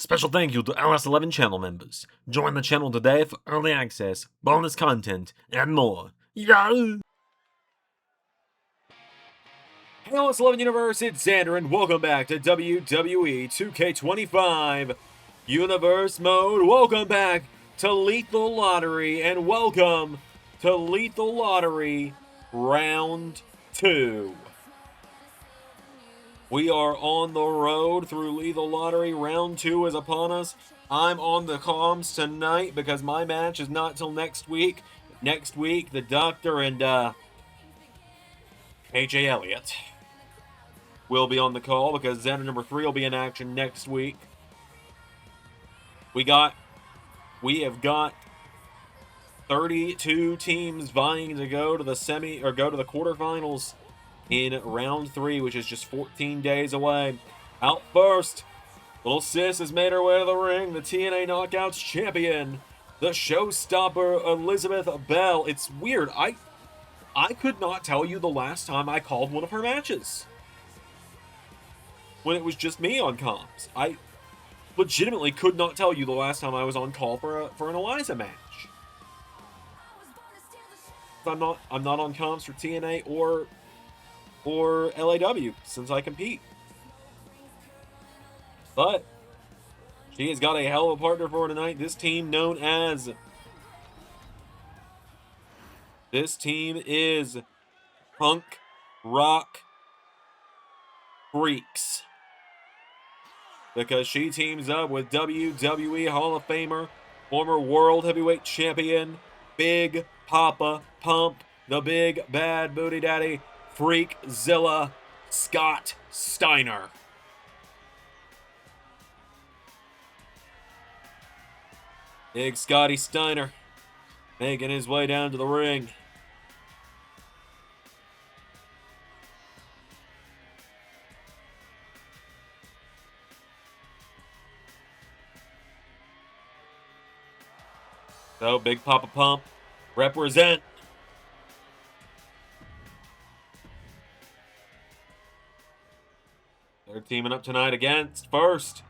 Special thank you to LS11 channel members. Join the channel today for early access, bonus content, and more. Yeah! Hey LS11 Universe, it's Zander, and welcome back to WWE 2K25 Universe Mode. Welcome back to Lethal Lottery, and welcome to Lethal Lottery Round 2. We are on the road through Lethal Lottery. Round 2 is upon us. I'm on the comms tonight because my match is not till next week. Next week, the Doctor and AJ Elliott will be on the call because Zander number 3 will be in action next week. We have got 32 teams vying to go to the quarterfinals in round 3, which is just 14 days away. Out first, little sis has made her way to the ring, the TNA Knockouts champion, the showstopper Elizabeth Belle. It's weird, I could not tell you the last time I called one of her matches when it was just me on comms. I legitimately could not tell you the last time I was on call for an Eliza match. I'm not on comms for TNA or LAW since I compete. But she has got a hell of a partner for tonight. This team is Punk Rock Freaks, because she teams up with WWE Hall of Famer, former World Heavyweight Champion, Big Papa Pump, the Big Bad Booty Daddy, Freakzilla Scott Steiner. Big Scotty Steiner making his way down to the ring. So, Big Papa Pump, represent. They're teaming up tonight against, first,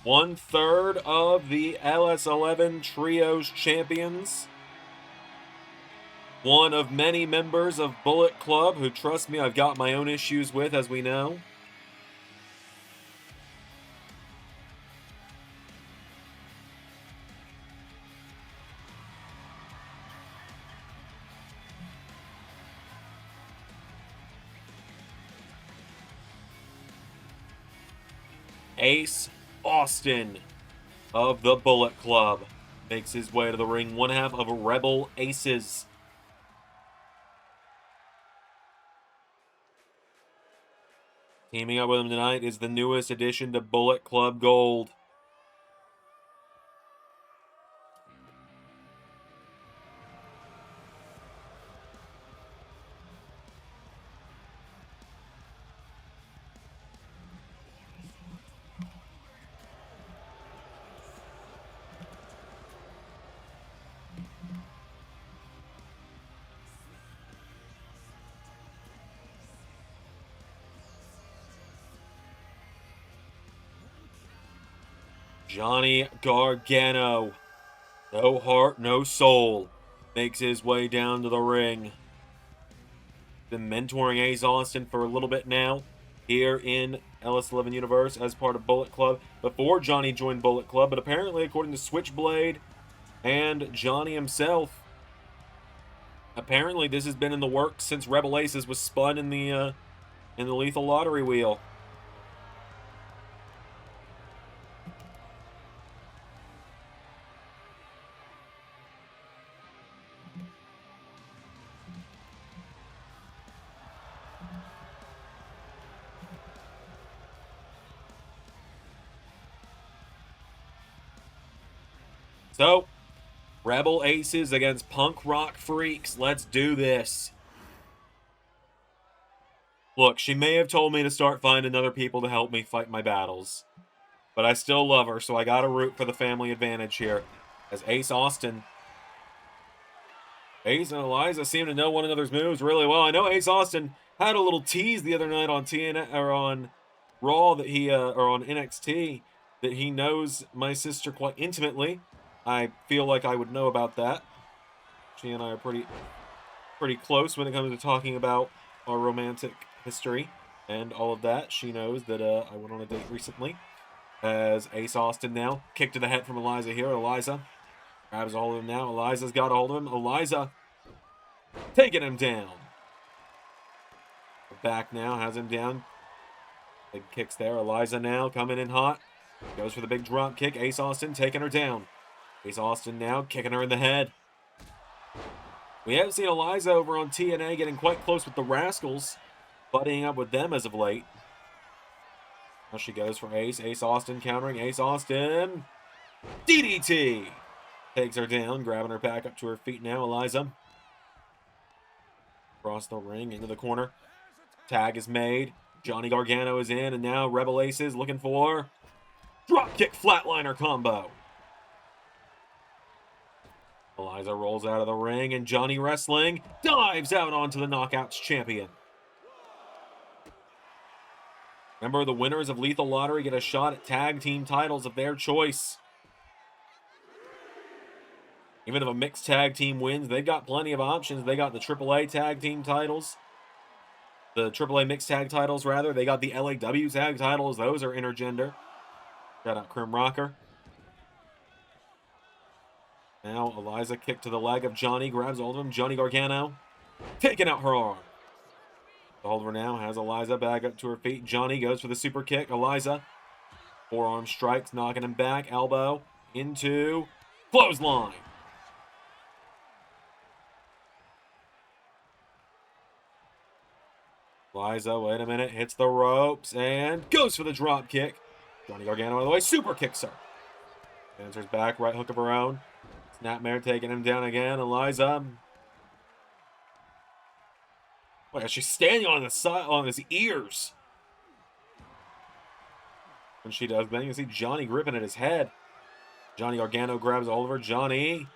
1/3 of the LS11 Trios champions. One of many members of Bullet Club who, trust me, I've got my own issues with, as we know. Ace Austin of the Bullet Club makes his way to the ring, one half of Rebel Aces. Teaming up with him tonight is the newest addition to Bullet Club Gold, Johnny Gargano. No heart, no soul. Makes his way down to the ring. Been mentoring Ace Austin for a little bit now here in LS11 Universe as part of Bullet Club before Johnny joined Bullet Club, but apparently, according to Switchblade and Johnny himself, apparently this has been in the works since Rebel Aces was spun in the Lethal Lottery wheel. So, Rebel Aces against Punk Rock Freaks. Let's do this. Look, she may have told me to start finding other people to help me fight my battles, but I still love her, so I gotta root for the family advantage here. As Ace Austin, Ace and Eliza seem to know one another's moves really well. I know Ace Austin had a little tease the other night on TNA, or on Raw that he, or on NXT, that he knows my sister quite intimately. I feel like I would know about that. She and I are pretty close when it comes to talking about our romantic history and all of that. She knows that I went on a date recently. As Ace Austin now, kick to the head from Eliza here. Eliza grabs a hold of him now. Eliza's got a hold of him. Eliza taking him down. Back now, has him down. Big kicks there. Eliza now coming in hot. Goes for the big drop kick. Ace Austin taking her down. Ace Austin now kicking her in the head. We haven't seen Eliza over on TNA getting quite close with the Rascals, buddying up with them as of late. Now she goes for Ace. Ace Austin countering. Ace Austin. DDT. Takes her down, grabbing her back up to her feet now. Eliza. Across the ring, into the corner. Tag is made. Johnny Gargano is in, and now Rebel Aces looking for dropkick flatliner combo. Eliza rolls out of the ring, and Johnny Wrestling dives out onto the Knockouts champion. Remember, the winners of Lethal Lottery get a shot at tag team titles of their choice. Even if a mixed tag team wins, they've got plenty of options. They got the AAA tag team titles. The AAA mixed tag titles, rather. They got the LAW tag titles. Those are intergender. Shout out Crim Rocker. Now Eliza kick to the leg of Johnny. Grabs hold of him. Johnny Gargano taking out her arm. The holder now has Eliza back up to her feet. Johnny goes for the super kick. Eliza. Forearm strikes, knocking him back. Elbow into clothesline. Eliza, wait a minute, hits the ropes and goes for the drop kick. Johnny Gargano out of the way, super kicks her. Answers back, right hook of her own. Snapmare taking him down again. Eliza. Look, she's standing on the side, on his ears. When she does, then you can see Johnny gripping at his head. Johnny Gargano grabs all of her. Johnny.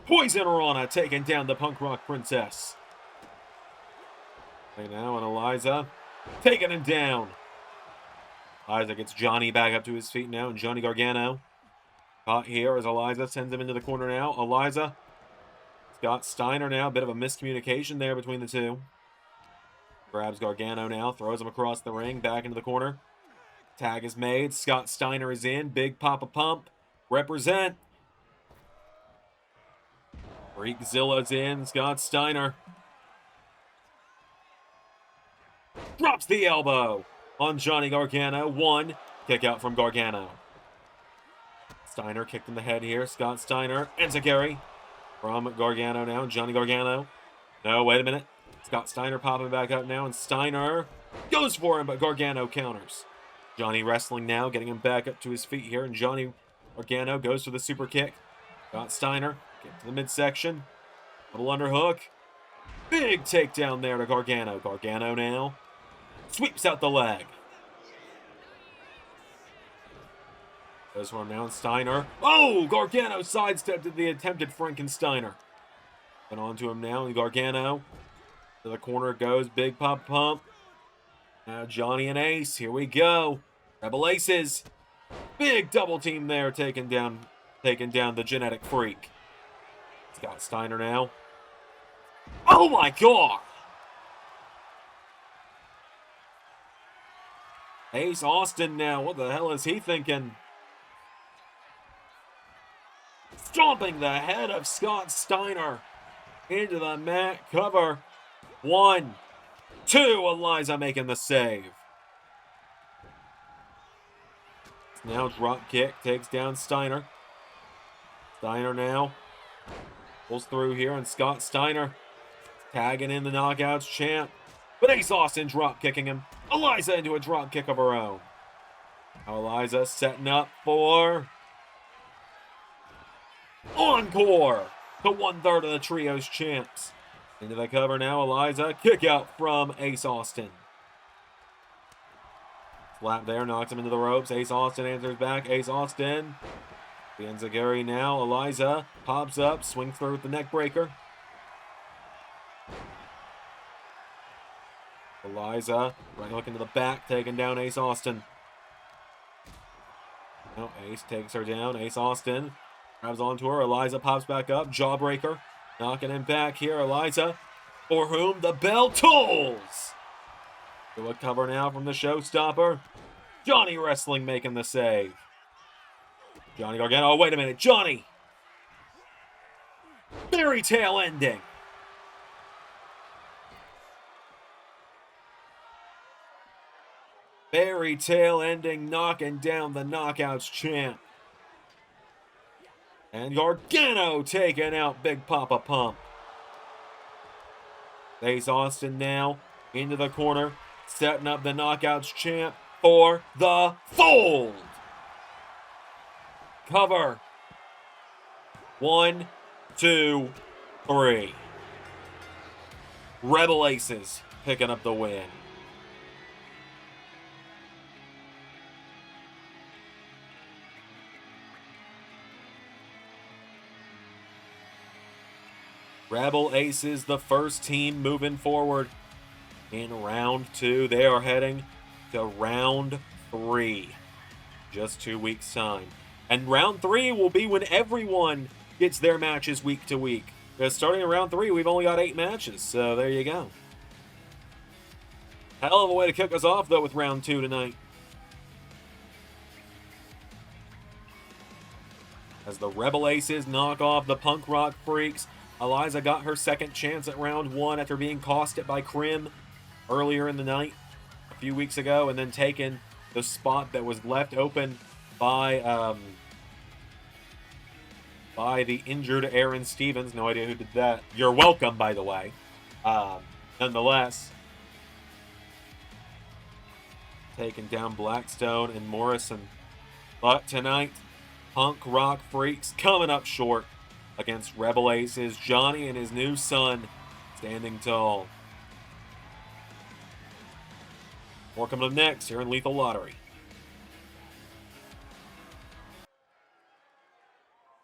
Poison Rana taking down the Punk Rock Princess. Right now, and Eliza taking him down. Eliza gets Johnny back up to his feet now, and Johnny Gargano caught here as Eliza sends him into the corner now. Eliza. Got Steiner now. A bit of a miscommunication there between the two. Grabs Gargano now. Throws him across the ring. Back into the corner. Tag is made. Scott Steiner is in. Big Papa Pump. Represent. Freakzilla's in. Scott Steiner drops the elbow on Johnny Gargano. One. Kick out from Gargano. Steiner kicked in the head here. Scott Steiner. Enziguri from Gargano now. Johnny Gargano. No, wait a minute. Scott Steiner popping back up now, and Steiner goes for him, but Gargano counters. Johnny Wrestling now, getting him back up to his feet here, and Johnny Gargano goes for the super kick. Scott Steiner, get to the midsection. Little underhook. Big takedown there to Gargano. Gargano now sweeps out the leg. Goes for him now, and Steiner. Oh, Gargano sidestepped the attempted Frankensteiner. And onto him now, and Gargano. To the corner goes, big pop pump. Now Johnny and Ace, here we go. Rebel Aces. Big double team there, taking down the genetic freak. Scott Steiner now. Oh my God! Ace Austin now, what the hell is he thinking? Stomping the head of Scott Steiner into the mat cover. 1, 2, Eliza making the save. Now drop kick, takes down Steiner. Steiner now pulls through here, and Scott Steiner tagging in the Knockouts champ. But Ace Austin drop kicking him. Eliza into a drop kick of her own. Now Eliza setting up for encore to 1/3 of the trio's champs. Into the cover now, Eliza. Kick out from Ace Austin. Slap there, knocks him into the ropes. Ace Austin answers back. Ace Austin. The Enziguri now. Eliza pops up, swings through with the neck breaker. Eliza, right look into the back, taking down Ace Austin. Now Ace takes her down. Ace Austin grabs onto her. Eliza pops back up. Jawbreaker. Knocking him back here. Eliza, for whom the bell tolls. Do a cover now from the showstopper. Johnny Wrestling making the save. Johnny Gargano. Oh, wait a minute. Johnny. Fairy tale ending. Fairy tale ending, knocking down the Knockouts champ. And Gargano taking out Big Papa Pump. Ace Austin now into the corner, setting up the Knockouts champ for the fold. Cover. 1, 2, 3. Rebel Aces picking up the win. Rebel Aces, the first team moving forward in round 2. They are heading to round 3. Just 2 weeks' time. And round 3 will be when everyone gets their matches week to week. Because starting in round 3, we've only got 8 matches. So there you go. Hell of a way to kick us off, though, with round 2 tonight. As the Rebel Aces knock off the Punk Rock Freaks. Eliza got her second chance at round 1 after being costed by Krim earlier in the night a few weeks ago, and then taken the spot that was left open by the injured Aaron Stevens. No idea who did that. You're welcome, by the way. Nonetheless, taking down Blackstone and Morrison. But tonight, Punk Rock Freaks coming up short against Rebel Aces. Johnny and his new son standing tall. More coming up next here in Lethal Lottery.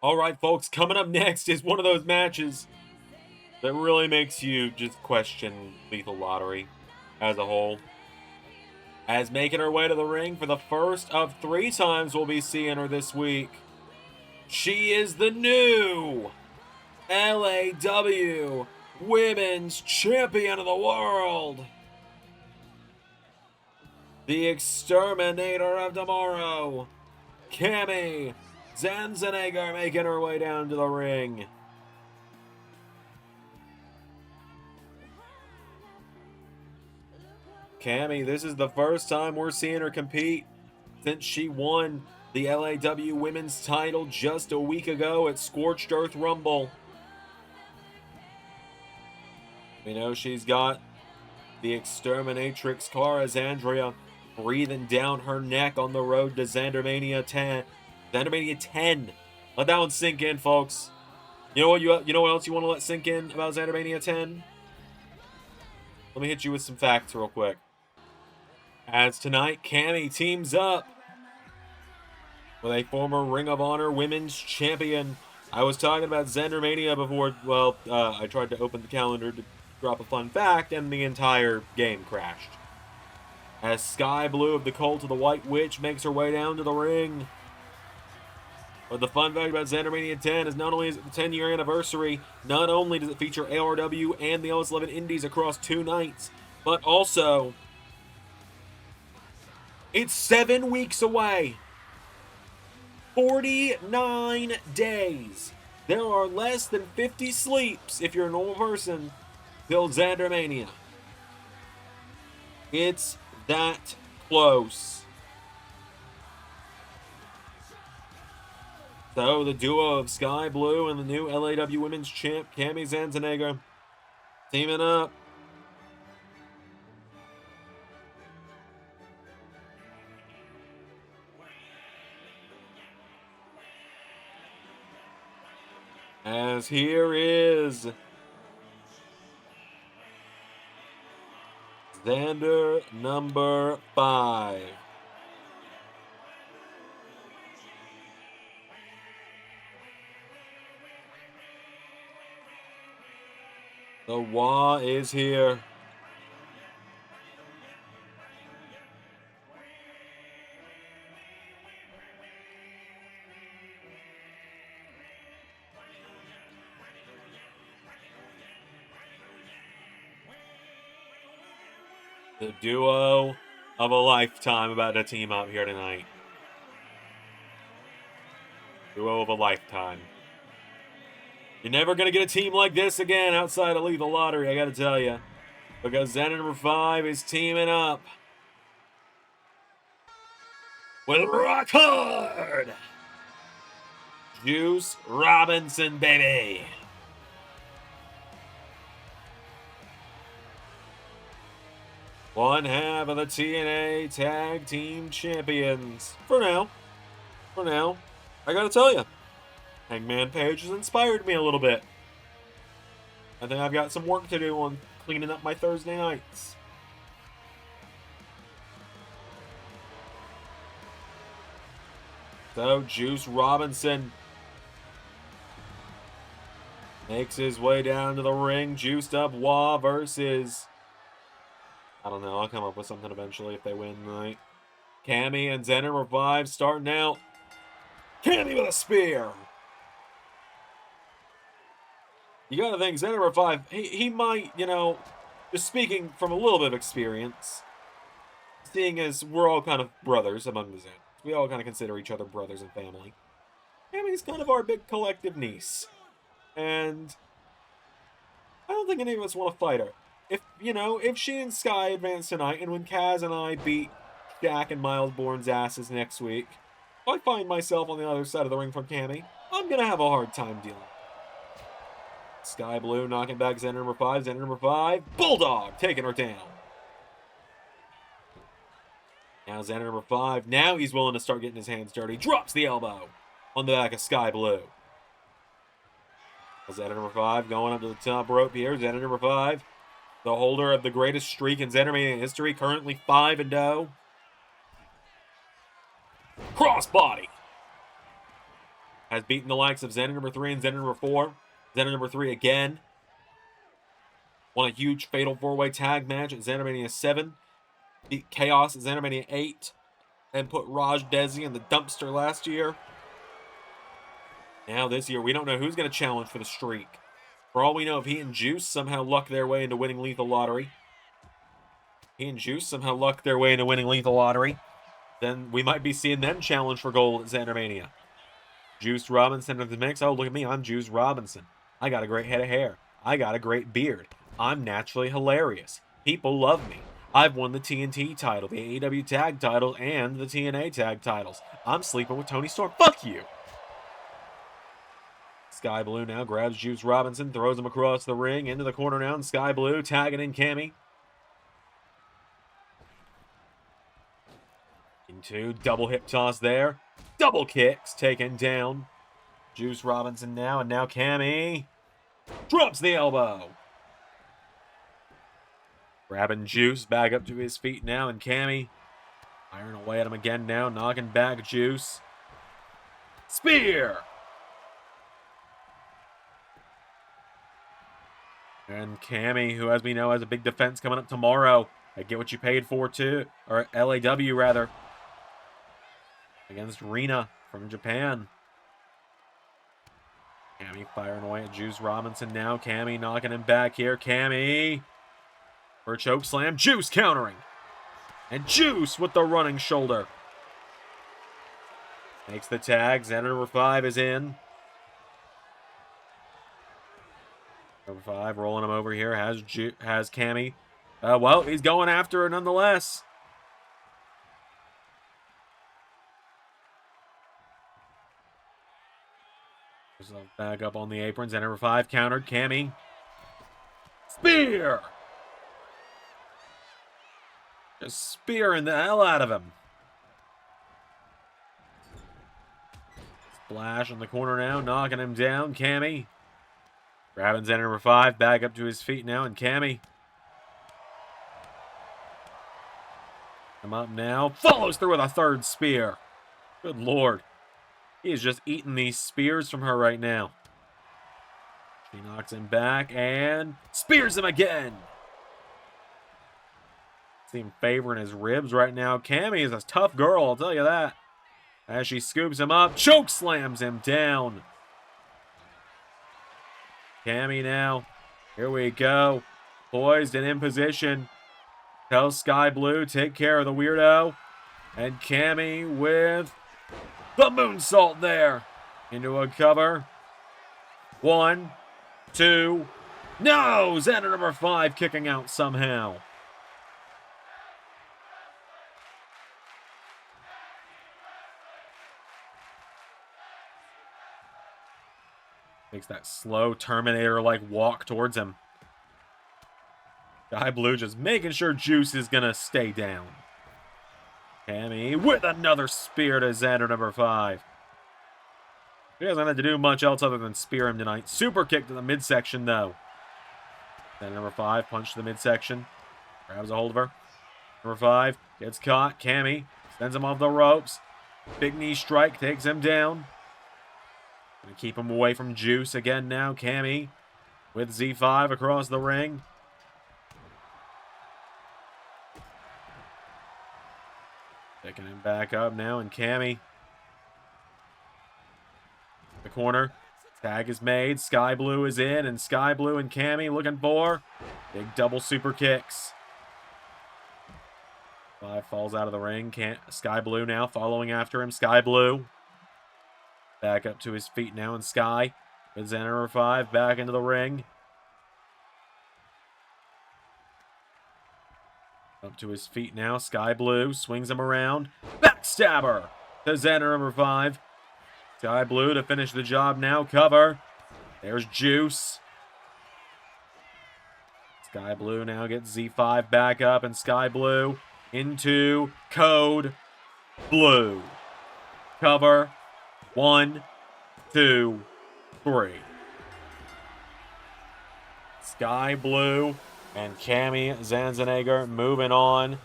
Alright, folks, coming up next is one of those matches that really makes you just question Lethal Lottery as a whole. As making her way to the ring for the first of 3 times we'll be seeing her this week. She is the new LAW Women's Champion of the World. The Exterminator of Tomorrow. Cammie Zandzenegger making her way down to the ring. Cammie, this is the first time we're seeing her compete since she won the LAW Women's title just a week ago at Scorched Earth Rumble. We know she's got the Exterminatrix Carazandria breathing down her neck on the road to Xandermania 10. Xandermania 10. Let that one sink in, folks. You know what else you want to let sink in about Xandermania 10? Let me hit you with some facts real quick. As tonight, Cammie teams up with a former Ring of Honor Women's Champion. I was talking about Xandermania before, well, I tried to open the calendar to drop a fun fact, and the entire game crashed. As Skye Blue of the Cult of the White Witch makes her way down to the ring. But the fun fact about Xandermania 10 is not only is it the 10-year anniversary, not only does it feature ARW and the LS11 Indies across 2 nights, but also it's 7 weeks away. 49 days. There are less than 50 sleeps, if you're a normal person, till Xandermania. It's that close. So, the duo of Skye Blue and the new LAW Women's Champ, Cammie Zandzenegger, teaming up. As here is Zander number 5. The Wah is here. The duo of a lifetime about to team up here tonight. Duo of a lifetime. You're never going to get a team like this again outside of Lethal Lottery, I got to tell you. Because Zander number 5 is teaming up with Rock Hard Juice Robinson, baby. One half of the TNA Tag Team Champions. For now. I gotta tell you, Hangman Page has inspired me a little bit. I think I've got some work to do on cleaning up my Thursday nights. So, Juice Robinson makes his way down to the ring. Juiced Up Wah versus... I don't know. I'll come up with something eventually if they win tonight. Cammie and Zander number 5 starting out. Cammie with a spear. You gotta think, Zander number 5, he might, you know, just speaking from a little bit of experience, seeing as we're all kind of brothers among the Zanders. We all kind of consider each other brothers and family. Cammie's kind of our big collective niece. And I don't think any of us want to fight her. If, you know, if she and Skye advance tonight, and when Kaz and I beat Shaq and Miles Bourne's asses next week, if I find myself on the other side of the ring from Cammie, I'm going to have a hard time dealing. Sky Blue knocking back Zander number 5. Zander number 5. Bulldog taking her down. Now Zander number 5. Now he's willing to start getting his hands dirty. Drops the elbow on the back of Sky Blue. Zander number 5 going up to the top rope here. Zander number 5. The holder of the greatest streak in Zendermania history. Currently 5-0. Crossbody. Has beaten the likes of Zander number 3 and Zander number 4. Zander number 3 again. Won a huge fatal 4-way tag match at Zendermania 7. Beat Chaos at Zendermania 8. And put Raj Desi in the dumpster last year. Now this year, we don't know who's going to challenge for the streak. For all we know, if he and Juice somehow luck their way into winning Lethal Lottery, then we might be seeing them challenge for gold at Zendermania. Juice Robinson in the mix. Oh, look at me. I'm Juice Robinson. I got a great head of hair. I got a great beard. I'm naturally hilarious. People love me. I've won the TNT title, the AEW tag title, and the TNA tag titles. I'm sleeping with Tony Storm. Fuck you! Sky Blue now grabs Juice Robinson, throws him across the ring, into the corner now, and Sky Blue tagging in Cammie. Into double hip toss there. Double kicks taken down. Juice Robinson now, and now Cammie drops the elbow. Grabbing Juice back up to his feet now, and Cammie firing away at him again now, knocking back Juice. Spear! And Cammie, who as we know has a big defense coming up tomorrow. Get what you paid for too, or LAW rather. Against Rina from Japan. Cammie firing away at Juice Robinson now. Cammie knocking him back here. Cammie for a choke slam. Juice countering. And Juice with the running shoulder. Makes the tag. Zander number 5 is in. Number 5 rolling him over here. Has Cammie. Well, he's going after her nonetheless. Back up on the aprons. And number 5 countered. Cammie. Spear! Just spearing the hell out of him. Splash in the corner now. Knocking him down. Cammie. Grabbing Zander number 5. Back up to his feet now. And Cammie. Come up now. Follows through with a third spear. Good lord. He is just eating these spears from her right now. She knocks him back and spears him again. See him favoring his ribs right now. Cammie is a tough girl, I'll tell you that. As she scoops him up, choke slams him down. Cammie now. Here we go. Poised and in position. Tells Sky Blue, take care of the weirdo. And Cammie with the moonsault there. Into a cover. 1, 2. No! Zander number 5 kicking out somehow. Makes that slow Terminator-like walk towards him. Sky Blue just making sure Juice is going to stay down. Cammie with another spear to Zander number 5. He doesn't have to do much else other than spear him tonight. Super kick to the midsection, though. Zander number 5, punch to the midsection. Grabs a hold of her. Number 5 gets caught. Cammie sends him off the ropes. Big knee strike takes him down. Gonna keep him away from Juice again now. Cammie with Z5 across the ring. Picking him back up now, and Cammie. The corner. Tag is made. Sky Blue is in, and Sky Blue and Cammie looking for big double super kicks. 5 falls out of the ring. Sky Blue now following after him. Sky Blue. Back up to his feet now, and Skye with Zander number 5 back into the ring. Up to his feet now. Sky Blue swings him around. Backstabber to Zander number 5. Sky Blue to finish the job now. Cover. There's Juice. Sky Blue now gets Z5 back up, and Sky Blue into Code Blue. Cover. 1, 2, 3. Sky Blue and Cammie Zandzenegger moving on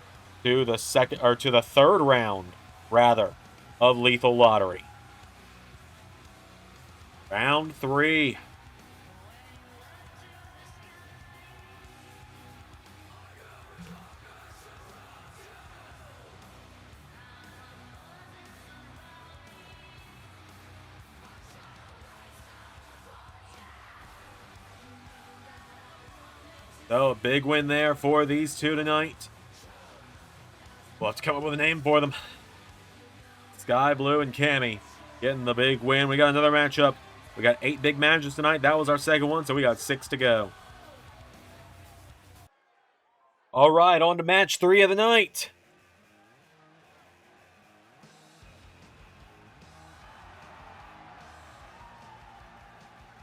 to the third round, rather, of Lethal Lottery. Round 3. So, a big win there for these two tonight. We'll have to come up with a name for them. Sky Blue and Cammie getting the big win. We got another matchup. We got 8 big matches tonight. That was our second one, so we got 6 to go. All right, on to match 3 of the night.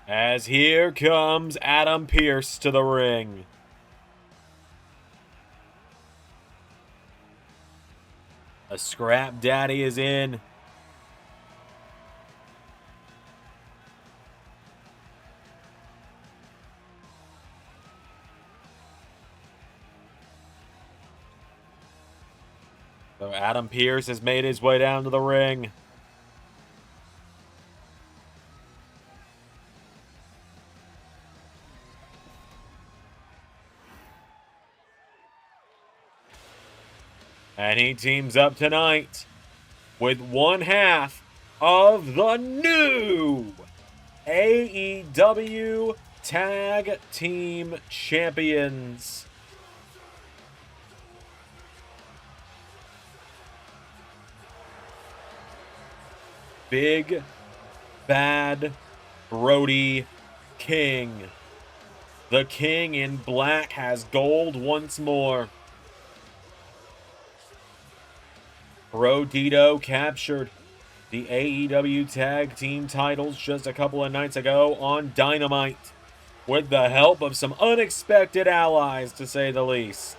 As here comes Adam Pearce to the ring. A scrap daddy is in. So Adam Pearce has made his way down to the ring. And he teams up tonight with one half of the new AEW Tag Team Champions. Big Bad Brody King. The King in black has gold once more. Brodito captured the AEW Tag Team titles just a couple of nights ago on Dynamite with the help of some unexpected allies, to say the least.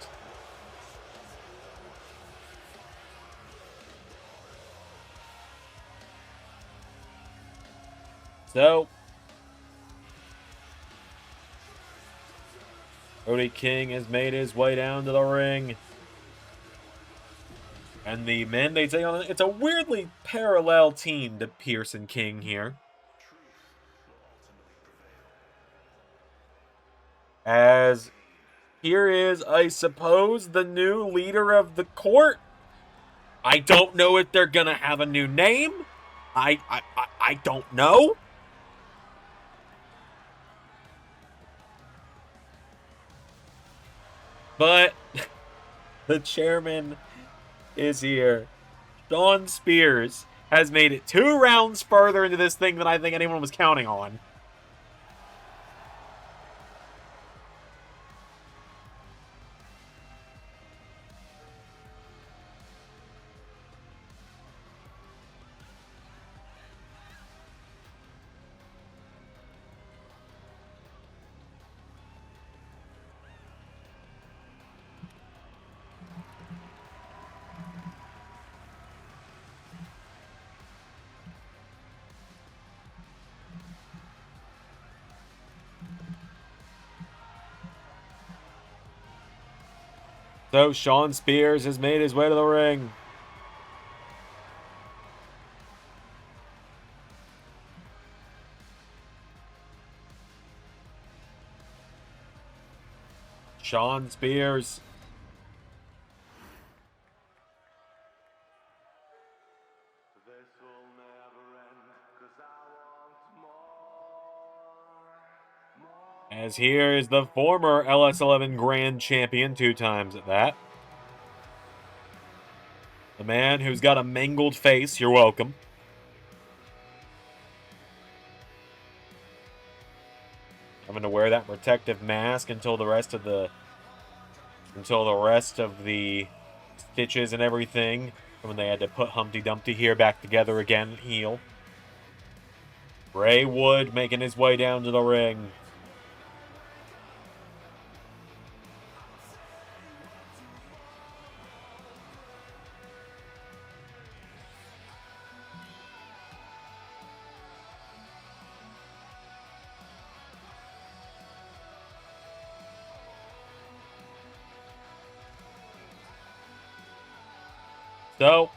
So, Brody King has made his way down to the ring. And the men they take on, it's a weirdly parallel team to Pearce and King here. As here is, I suppose, the new leader of the court. I don't know if they're gonna have a new name. I don't know. But The chairman is here. Shawn Spears has made it 2 rounds further into this thing than I think anyone was counting on. So Shawn Spears has made his way to the ring. Shawn Spears. As here is the former LS11 Grand Champion, 2 times at that. The man who's got a mangled face, you're welcome. Having to wear that protective mask until the rest of the stitches and everything. When they had to put Humpty Dumpty here back together again, heel. Ray Wood making his way down to the ring. So,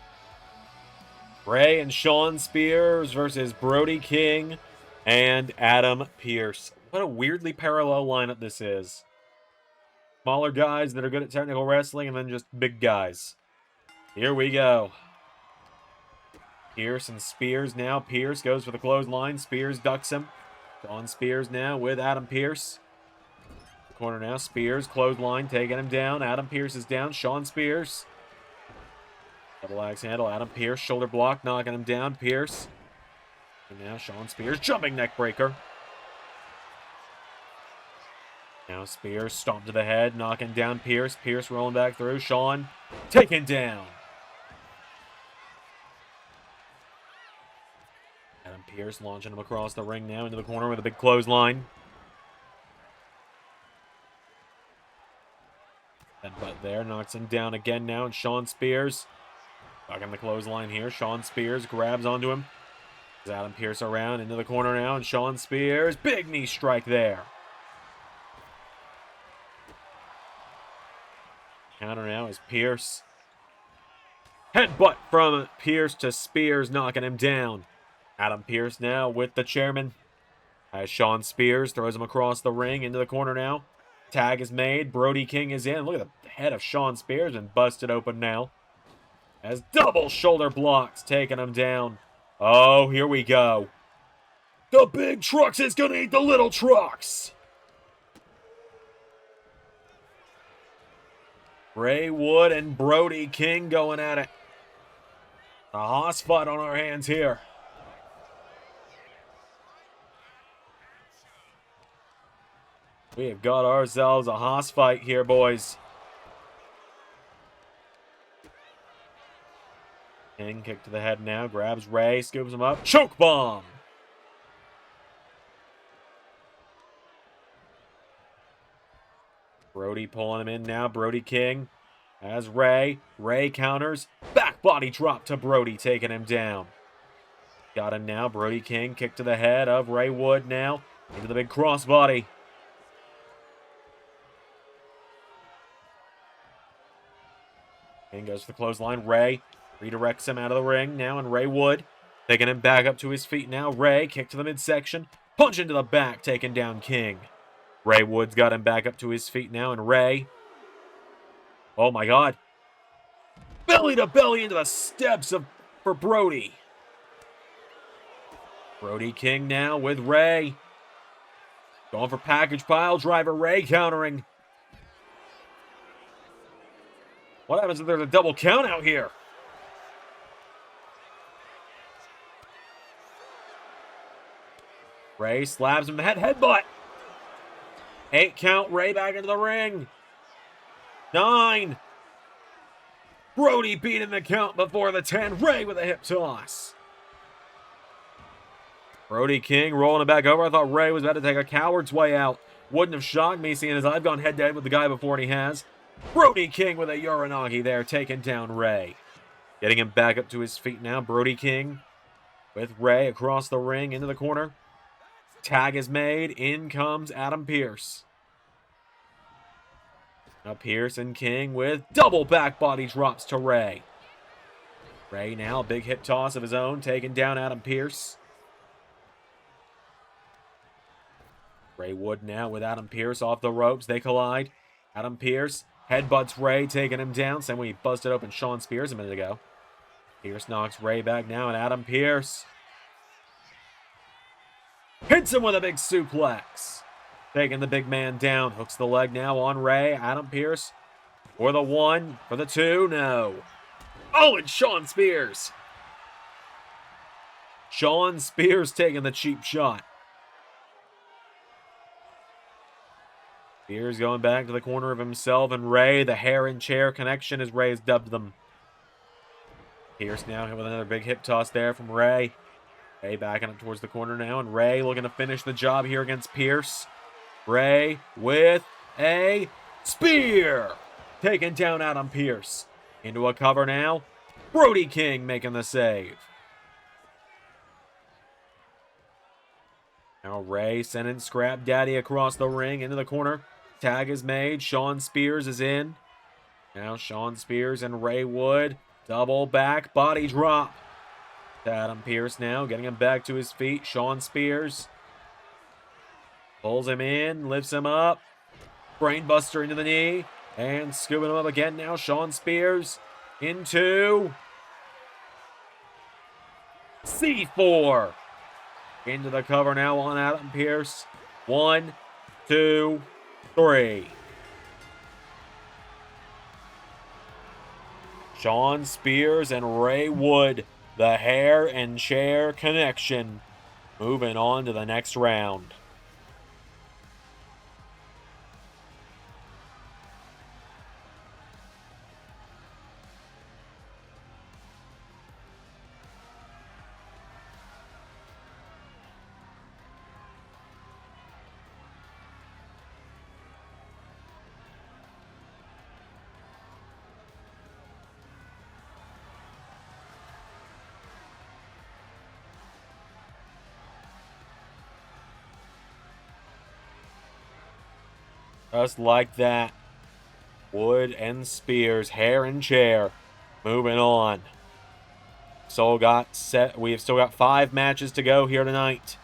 Ray and Shawn Spears versus Brody King and Adam Pearce. What a weirdly parallel lineup this is. Smaller guys that are good at technical wrestling and then just big guys. Here we go. Pearce and Spears now. Pearce goes for the clothesline. Spears ducks him. Shawn Spears now with Adam Pearce. Corner now. Spears, clothesline, taking him down. Adam Pearce is down. Shawn Spears. Double axe handle. Adam Pearce, shoulder block, knocking him down. Pearce. And now Shawn Spears, jumping neck breaker. Now Spears, stomp to the head, knocking down Pearce. Pearce rolling back through. Shawn taken down. Adam Pearce launching him across the ring now into the corner with a big clothesline. Headbutt there, knocks him down again now, and Shawn Spears back on the clothesline here. Shawn Spears grabs onto him. Adam Pearce around into the corner now, and Shawn Spears, big knee strike there. Counter now is Pearce. Headbutt from Pearce to Spears, knocking him down. Adam Pearce now with the chairman. As Shawn Spears throws him across the ring into the corner now. Tag is made. Brody King is in. Look at the head of Shawn Spears and busted open now. As double shoulder blocks taking him down. Oh, here we go. The big trucks is going to eat the little trucks. Ray Wood and Brody King going at it. A hoss fight on our hands here. We have got ourselves a hoss fight here, boys. King kick to the head now, grabs Ray, scoops him up, choke bomb. Brody pulling him in now, Brody King has Ray. Ray counters, back body drop to Brody, taking him down. Got him now, Brody King kick to the head of Ray Wood now, into the big crossbody. King goes for the clothesline, Ray redirects him out of the ring now, and Ray Wood taking him back up to his feet now. Ray, kick to the midsection, punch into the back, taking down King. Ray Wood's got him back up to his feet now, and Ray, oh my God, belly to belly into the steps for Brody. Brody King now with Ray. Going for package pile driver, Ray countering. What happens if there's a double count out here? Ray slabs him in the headbutt. 8 count, Ray back into the ring. 9. Brody beating the count before the 10. Ray with a hip toss. Brody King rolling it back over. I thought Ray was about to take a coward's way out. Wouldn't have shocked me seeing as I've gone head-to-head with the guy before and he has. Brody King with a Uranagi there, taking down Ray. Getting him back up to his feet now. Brody King with Ray across the ring into the corner. Tag is made. In comes Adam Pearce. Now Pearce and King with double back body drops to Ray. Ray now, big hip toss of his own, taking down Adam Pearce. Ray Wood now with Adam Pearce off the ropes. They collide. Adam Pearce headbutts Ray, taking him down. Same way he busted open Shawn Spears a minute ago. Pearce knocks Ray back now, and Adam Pearce hits him with a big suplex. Taking the big man down. Hooks the leg now on Ray. Adam Pearce for the 1, for the 2. No. Oh, and Shawn Spears. Shawn Spears taking the cheap shot. Spears going back to the corner of himself and Ray. The hair and chair connection, as Ray has dubbed them. Pearce now with another big hip toss there from Ray. Ray backing up towards the corner now, and Ray looking to finish the job here against Pearce. Ray with a spear. Taking down Adam Pearce. Into a cover now. Brody King making the save. Now Ray sending Scrap Daddy across the ring into the corner. Tag is made. Shawn Spears is in. Now Shawn Spears and Ray Wood. Double back body drop. Adam Pearce now getting him back to his feet. Shawn Spears pulls him in, lifts him up. Brainbuster into the knee. And scooping him up again now. Shawn Spears into C4. Into the cover now on Adam Pearce. 1, 2, 3. Shawn Spears and Ray Wood. The hair and chair connection. Moving on to the next round. Just like that. Wood and Spears, hair and chair. Moving on. We have still got 5 matches to go here tonight.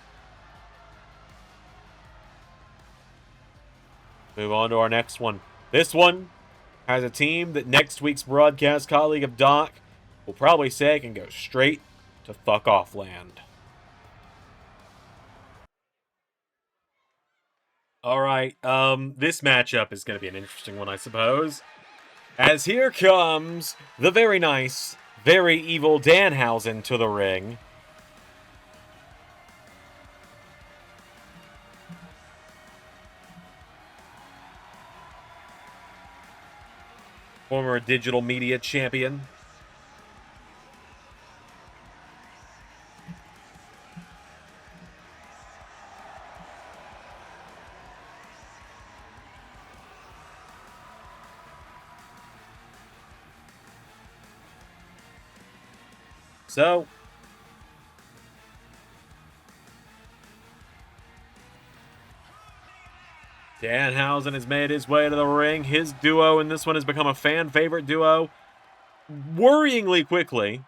Move on to our next one. This one has a team that next week's broadcast colleague of Doc will probably say can go straight to fuck off land. All right, this matchup is going to be an interesting one, I suppose. As here comes the very nice, very evil Danhausen to the ring. Former digital media champion. So, Danhausen has made his way to the ring. His duo in this one has become a fan favorite duo worryingly quickly.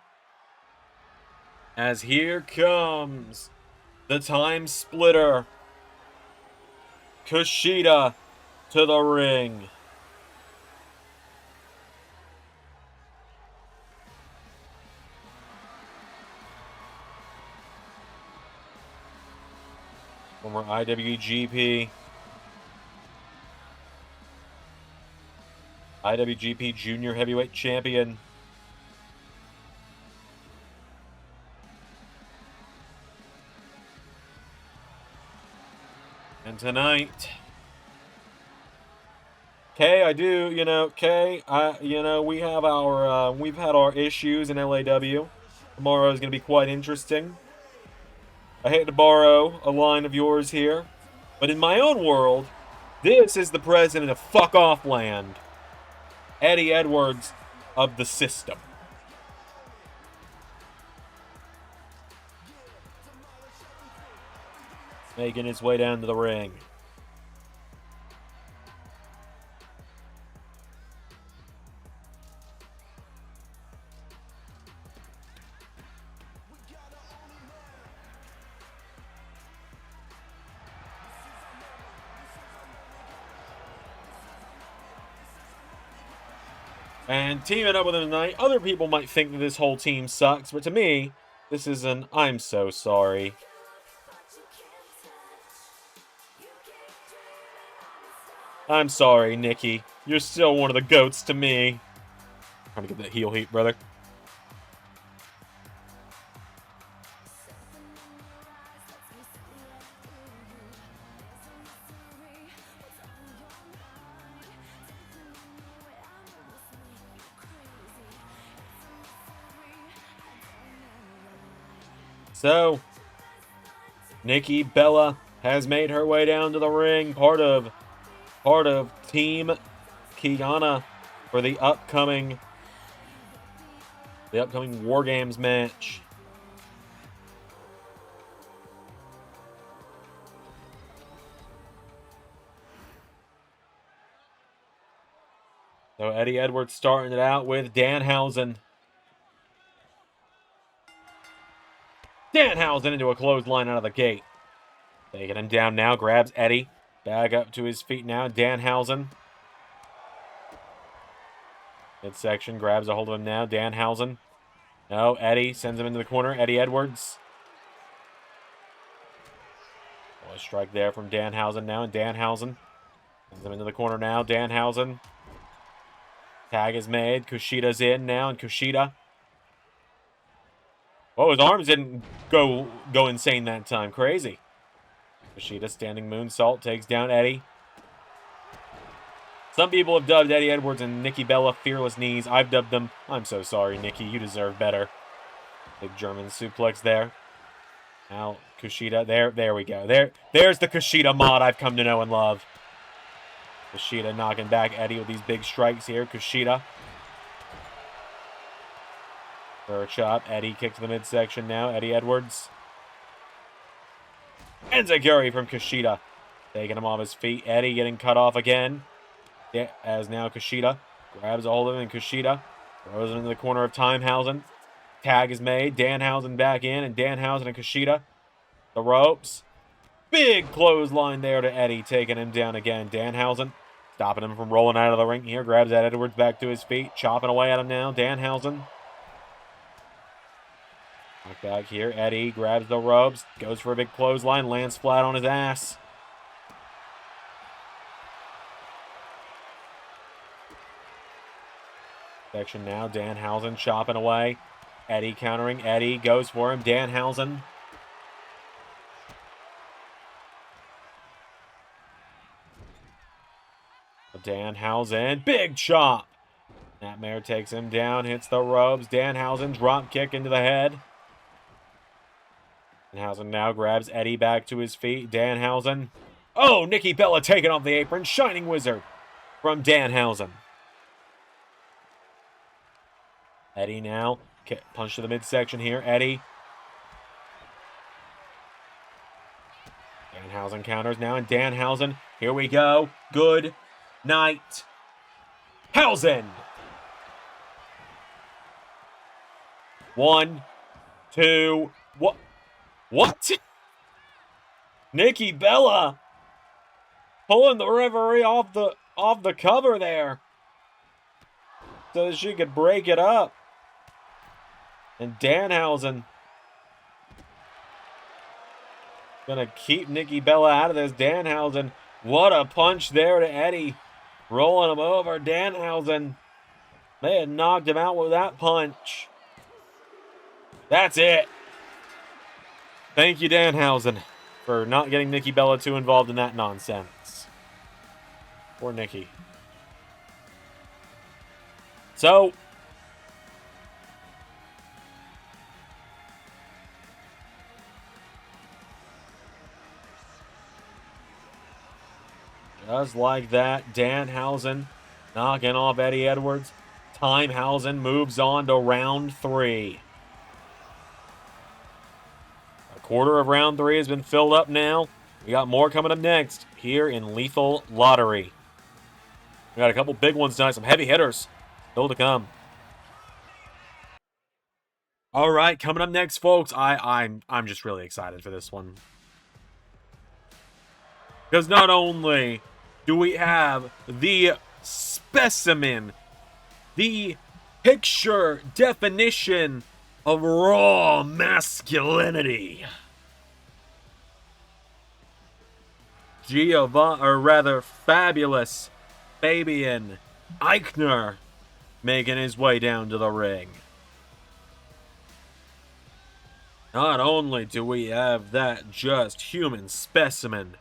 As here comes the time splitter, Kushida, to the ring. Former IWGP IWGP Junior Heavyweight Champion. And tonight, Kay, we have our, we've had our issues in LAW. Tomorrow is going to be quite interesting. I hate to borrow a line of yours here, but in my own world, this is the president of fuck off land. Eddie Edwards of the system. Making his way down to the ring. And teaming up with him tonight, other people might think that this whole team sucks, but to me, this is an I'm so sorry. I'm sorry, Nikki. You're still one of the GOATs to me. Trying to get that heel heat, brother. So, Nikki Bella has made her way down to the ring, part of Team Kiana for the upcoming War Games match. So Eddie Edwards starting it out with Danhausen. Danhausen into a clothesline out of the gate. Taking him down now, grabs Eddie. Back up to his feet now, Danhausen. Midsection, grabs a hold of him now, Danhausen. No, Eddie sends him into the corner, Eddie Edwards. Oh, a strike there from Danhausen now, and Danhausen sends him into the corner now, Danhausen. Tag is made, Kushida's in now, and Kushida. Oh, his arms didn't go insane that time. Crazy. Kushida standing moonsault takes down Eddie. Some people have dubbed Eddie Edwards and Nikki Bella fearless knees. I've dubbed them, I'm so sorry, Nikki. You deserve better. Big German suplex there. Now, Kushida. There we go. There's the Kushida mod I've come to know and love. Kushida knocking back Eddie with these big strikes here. Kushida. For a chop. Eddie kick to the midsection now. Eddie Edwards. Enziguri from Kushida. Taking him off his feet. Eddie getting cut off again. As now Kushida grabs a hold of him, and Kushida throws him into the corner of Danhausen. Tag is made. Danhausen back in, and Danhausen and Kushida. The ropes. Big clothesline there to Eddie, taking him down again. Danhausen stopping him from rolling out of the ring here. Grabs that Edwards back to his feet. Chopping away at him now. Danhausen. Knock back here. Eddie grabs the ropes. Goes for a big clothesline. Lands flat on his ass. Section now. Danhausen chopping away. Eddie countering. Eddie goes for him. Danhausen. Danhausen. Big chop. Nightmare takes him down. Hits the ropes. Danhausen drop kick into the head. Danhausen now grabs Eddie back to his feet. Danhausen. Oh, Nikki Bella taking off the apron. Shining Wizard from Danhausen. Eddie now. Punch to the midsection here. Eddie. Danhausen counters now, and Danhausen. Here we go. Good night. Hausen. 1, 2. What? Nikki Bella pulling the referee off the cover there so that she could break it up. And Danhausen gonna keep Nikki Bella out of this. Danhausen, what a punch there to Eddie. Rolling him over. Danhausen. They had knocked him out with that punch. That's it. Thank you, Danhausen, for not getting Nikki Bella too involved in that nonsense. Poor Nikki. So, just like that, Danhausen knocking off Eddie Edwards. Timehausen moves on to round 3. A quarter of round 3 has been filled up now. We got more coming up next here in Lethal Lottery. We got a couple big ones tonight, some heavy hitters still to come. All right, coming up next, folks. I'm just really excited for this one. Because not only do we have the specimen, the picture definition of raw masculinity, fabulous Fabian Aichner making his way down to the ring. Not only do we have that just human specimen,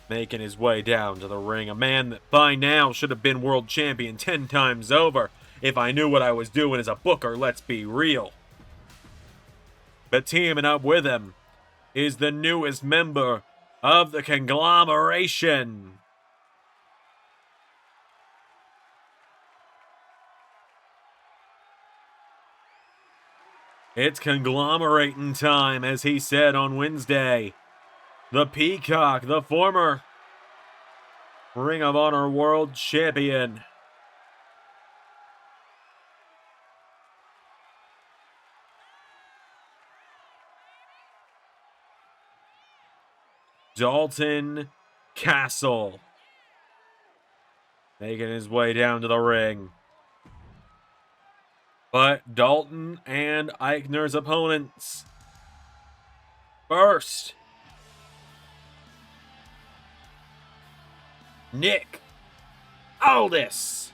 making his way down to the ring, a man that by now should have been world champion 10 times over if I knew what I was doing as a booker, let's be real. But teaming up with him is the newest member of the conglomeration. It's conglomerating time, as he said on Wednesday. The Peacock, the former Ring of Honor World Champion. Dalton Castle making his way down to the ring. But Dalton and Aichner's opponents. First, Aldis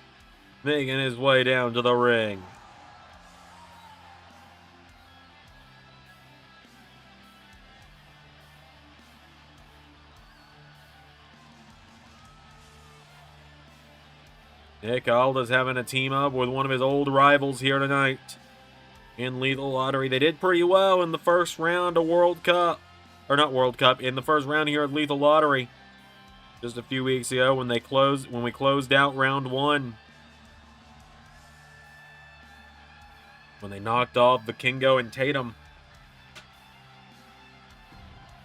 making his way down to the ring. Aldis having a team up with one of his old rivals here tonight in Lethal Lottery. They did pretty well in the first round of World Cup. Or not World Cup, in the first round here at Lethal Lottery. Just a few weeks ago when we closed out round 1. When they knocked off Vikingo and Tatum.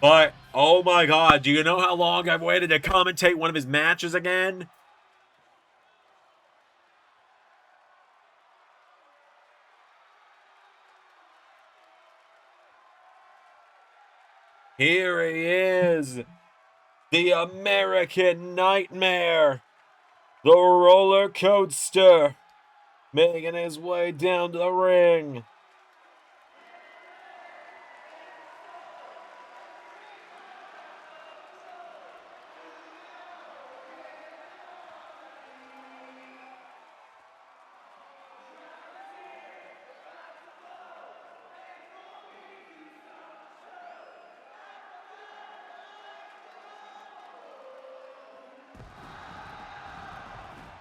But, oh my god, do you know how long I've waited to commentate one of his matches again? Here he is, the American Nightmare, the roller coaster, making his way down to the ring.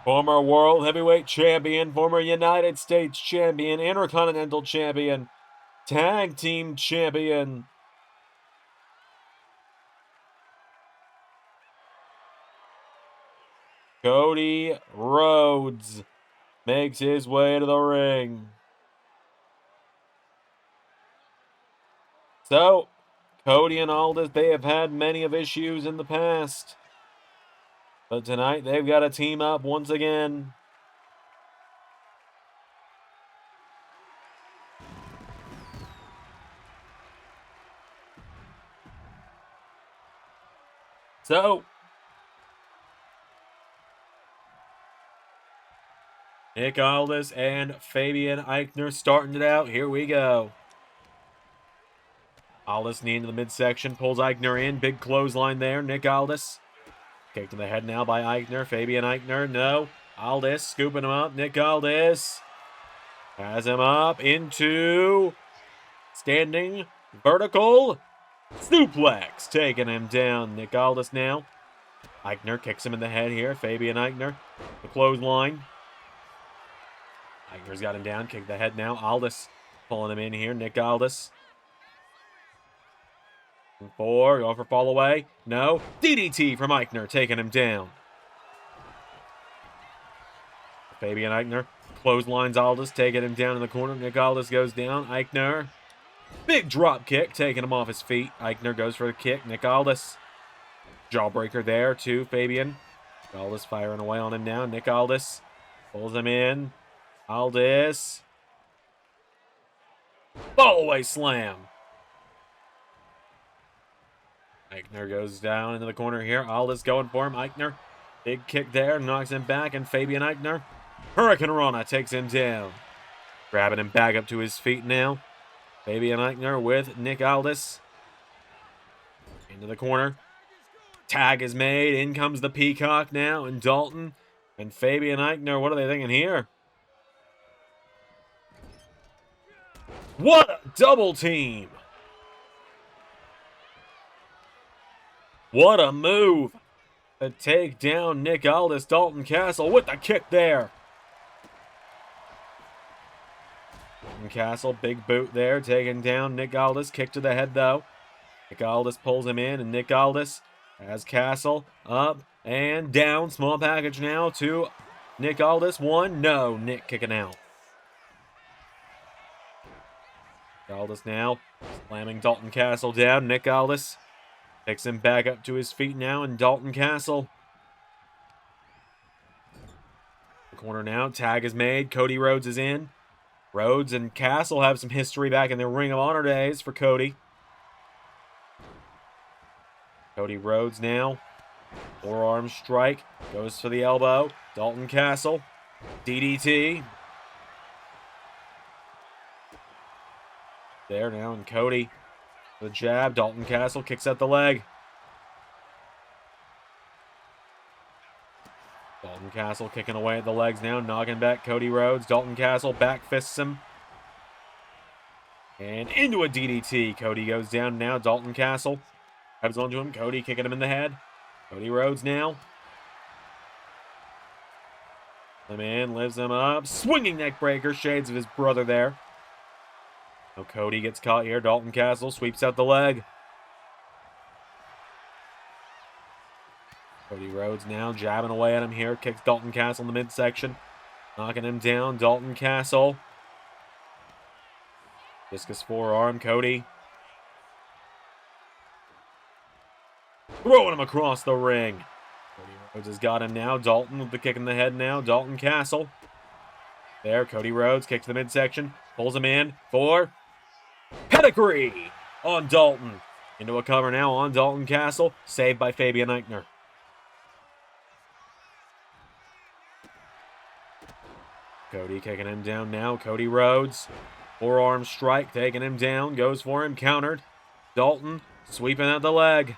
Former World Heavyweight Champion, former United States Champion, Intercontinental Champion, Tag Team Champion. Cody Rhodes makes his way to the ring. So, Cody and Aldis, they have had many of issues in the past. But tonight, they've got to team up once again. So, Aldis and Fabian Aichner starting it out. Here we go. Aldis knee into the midsection, pulls Aichner in. Big clothesline there. Nick Aldis. Kick to the head now by Aichner. Fabian Aichner, no. Aldis scooping him up. Nick Aldis has him up into standing vertical suplex. Taking him down. Nick Aldis now. Aichner kicks him in the head here. Fabian Aichner. The clothesline. Aichner's got him down. Kick the head now. Aldis pulling him in here. Nick Aldis. 4, going for fall away. No. DDT from Aichner, taking him down. Fabian Aichner clotheslines Aldis, taking him down in the corner. Nick Aldis goes down. Aichner. Big drop kick, taking him off his feet. Aichner goes for the kick. Nick Aldis. Jawbreaker there to Fabian. Aldis firing away on him now. Nick Aldis pulls him in. Aldis. Fall away slam. Aichner goes down into the corner here. Aldis going for him. Aichner. Big kick there. Knocks him back. And Fabian Aichner. Hurricane Rana takes him down. Grabbing him back up to his feet now. Fabian Aichner with Nick Aldis. Into the corner. Tag is made. In comes the Peacock now. And Dalton. And Fabian Aichner. What are they thinking here? What a double team. What a move to take down Nick Aldis. Dalton Castle with the kick there. Dalton Castle, big boot there, taking down Nick Aldis. Kick to the head, though. Nick Aldis pulls him in, and Nick Aldis has Castle up and down. Small package now to Nick Aldis. 1, no. Nick kicking out. Nick Aldis now slamming Dalton Castle down. Nick Aldis picks him back up to his feet now, and Dalton Castle. The corner now. Tag is made. Cody Rhodes is in. Rhodes and Castle have some history back in their Ring of Honor days for Cody. Cody Rhodes now. Forearm strike. Goes for the elbow. Dalton Castle. DDT. There now, and Cody. The jab. Dalton Castle kicks out the leg. Dalton Castle kicking away at the legs now. Knocking back Cody Rhodes. Dalton Castle back fists him. And into a DDT. Cody goes down now. Dalton Castle grabs onto him. Cody kicking him in the head. Cody Rhodes now. The man lifts him up. Swinging neck breaker. Shades of his brother there. Now Cody gets caught here. Dalton Castle sweeps out the leg. Cody Rhodes now jabbing away at him here. Kicks Dalton Castle in the midsection. Knocking him down. Dalton Castle. Discus forearm. Cody. Throwing him across the ring. Cody Rhodes has got him now. Dalton with the kick in the head now. Dalton Castle. There. Cody Rhodes kicks the midsection. Pulls him in for pedigree on Dalton. Into a cover now on Dalton Castle. Saved by Fabian Aichner. Cody kicking him down now. Cody Rhodes. Forearm strike. Taking him down. Goes for him. Countered. Dalton sweeping out the leg.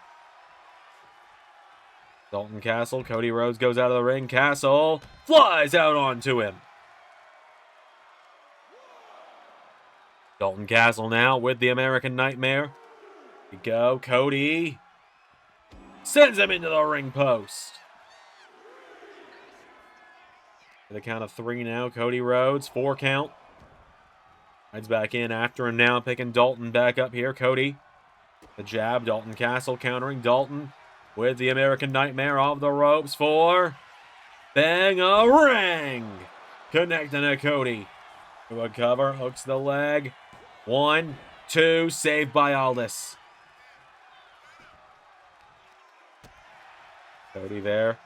Dalton Castle. Cody Rhodes goes out of the ring. Castle flies out onto him. Dalton Castle now with the American Nightmare. Here we go. Cody sends him into the ring post. For the count of 3 now. Cody Rhodes. 4 count. Rides back in after him now. Picking Dalton back up here. Cody. The jab. Dalton Castle countering. Dalton with the American Nightmare off the ropes for bang-a-ring. Connecting to Cody. To a cover. Hooks the leg. 1, 2. Saved by Aldis. Cody there.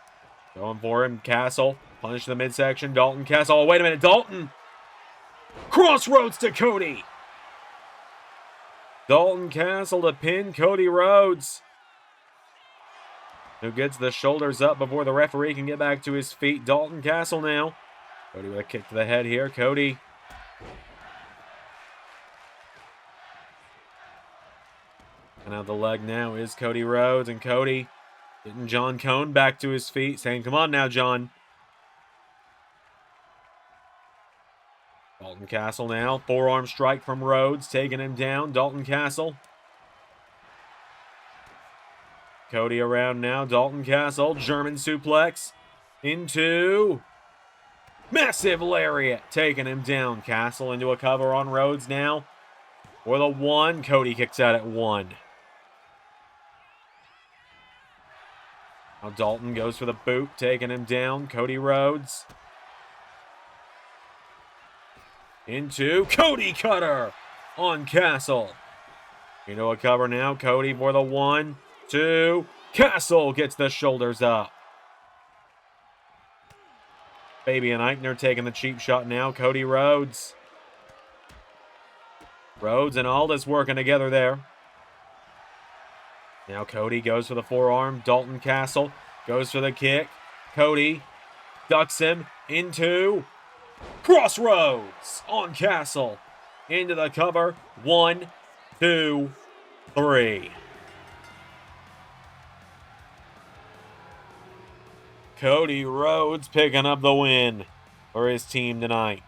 Going for him. Castle. Punch to the midsection. Dalton Castle. Oh, wait a minute. Dalton. Crossroads to Cody. Dalton Castle to pin Cody Rhodes. Who gets the shoulders up before the referee can get back to his feet. Dalton Castle now. Cody with a kick to the head here. Cody. And out the leg now is Cody Rhodes, and Cody getting John Cone back to his feet, saying, come on now, John. Dalton Castle now, forearm strike from Rhodes, taking him down. Dalton Castle. Cody around now, Dalton Castle, German suplex into massive lariat, taking him down. Castle into a cover on Rhodes now. For the 1, Cody kicks out at 1. Now Dalton goes for the boot, taking him down. Cody Rhodes. Into Cody Cutter on Castle. Into a cover now. Cody for the 1, 2. Castle gets the shoulders up. Fabian Aichner taking the cheap shot now. Cody Rhodes. Rhodes and Aldis working together there. Now Cody goes for the forearm. Dalton Castle goes for the kick. Cody ducks him into Crossroads on Castle. Into the cover. 1, 2, 3. Cody Rhodes picking up the win for his team tonight.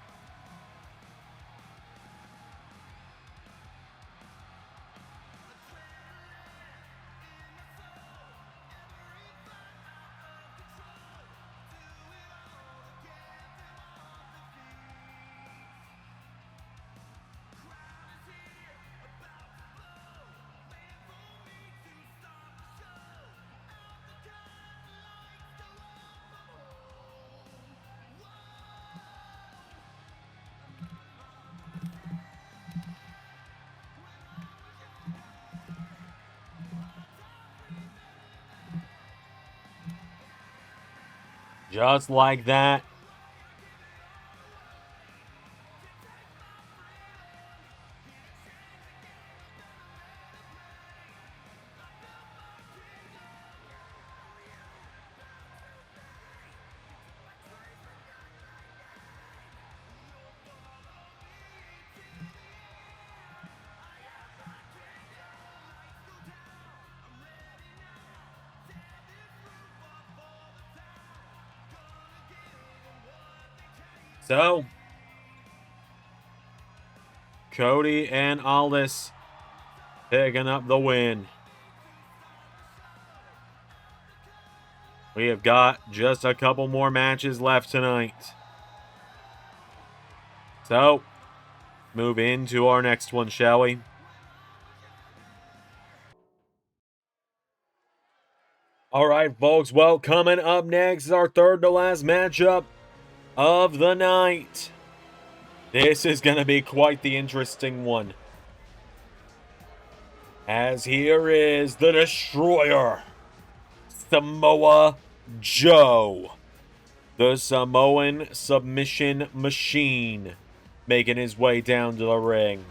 Just like that. So, Cody and Aldis picking up the win. We have got just a couple more matches left tonight. So, move into our next one, shall we? All right, folks. Well, coming up next is our third to last matchup of the night. This is going to be quite the interesting one. As here is the Destroyer, Samoa Joe, the Samoan submission machine, making his way down to the ring.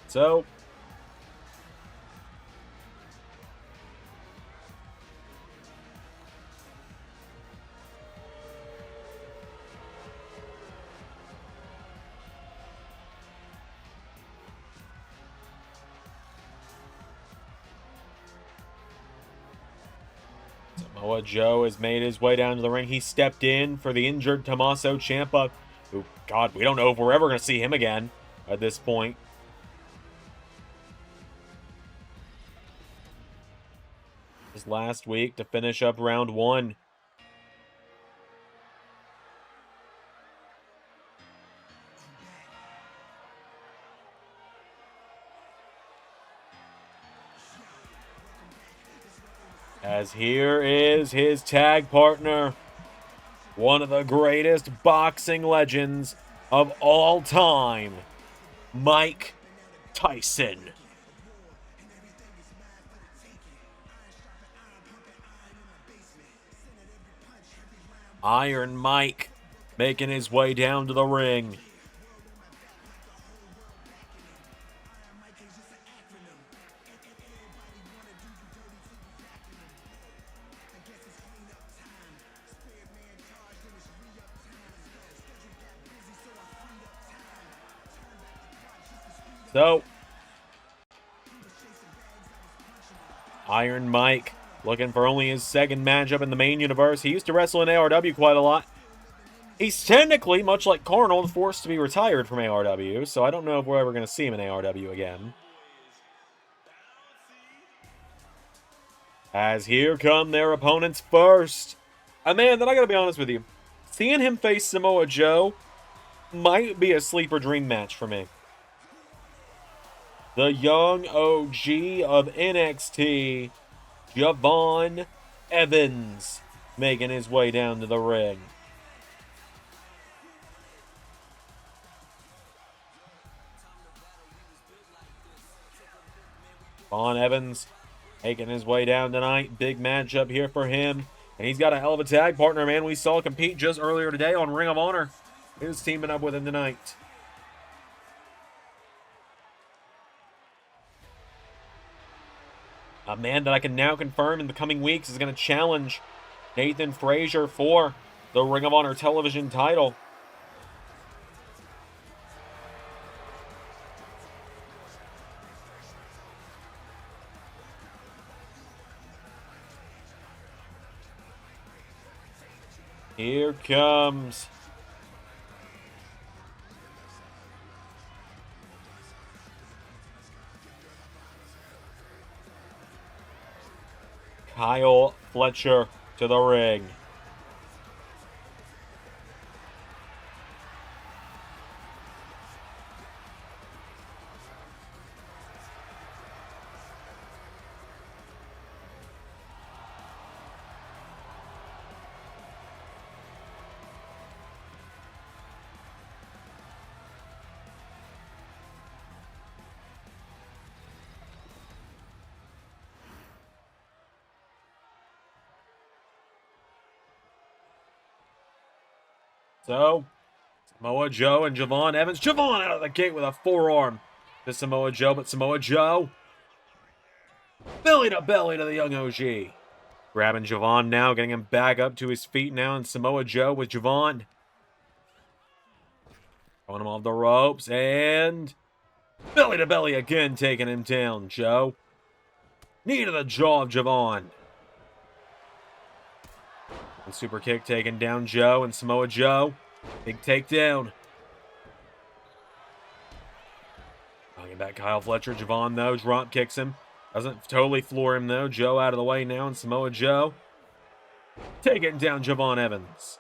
So, Samoa Joe has made his way down to the ring. He stepped in for the injured Tommaso Ciampa, who, God, we don't know if we're ever going to see him again at this point. This last week to finish up round 1. As here is his tag partner, one of the greatest boxing legends of all time, Mike Tyson. Iron Mike making his way down to the ring. So, Iron Mike looking for only his second matchup in the main universe. He used to wrestle in ARW quite a lot. He's technically, much like Arnold, forced to be retired from ARW, so I don't know if we're ever going to see him in ARW again. As here come their opponents first. Man, I gotta be honest with you. Seeing him face Samoa Joe might be a sleeper dream match for me. The young OG of NXT, Javon Evans, making his way down to the ring. Javon Evans making his way down tonight. Big matchup here for him. And he's got a hell of a tag partner, man. We saw compete just earlier today on Ring of Honor. He's teaming up with him tonight. A man that I can now confirm in the coming weeks is going to challenge Nathan Frazier for the Ring of Honor television title. Here comes Kyle Fletcher to the ring. So, Samoa Joe and Javon Evans. Javon out of the gate with a forearm to Samoa Joe, but Samoa Joe belly to belly to the young OG. Grabbing Javon now, getting him back up to his feet now, and Samoa Joe with Javon. Throwing him off the ropes, and belly to belly again, taking him down. Joe. Knee to the jaw of Javon. And super kick taking down Joe and Samoa Joe. Big takedown. Bringing back Kyle Fletcher. Javon, though, drop kicks him. Doesn't totally floor him, though. Joe out of the way now, and Samoa Joe taking down Javon Evans.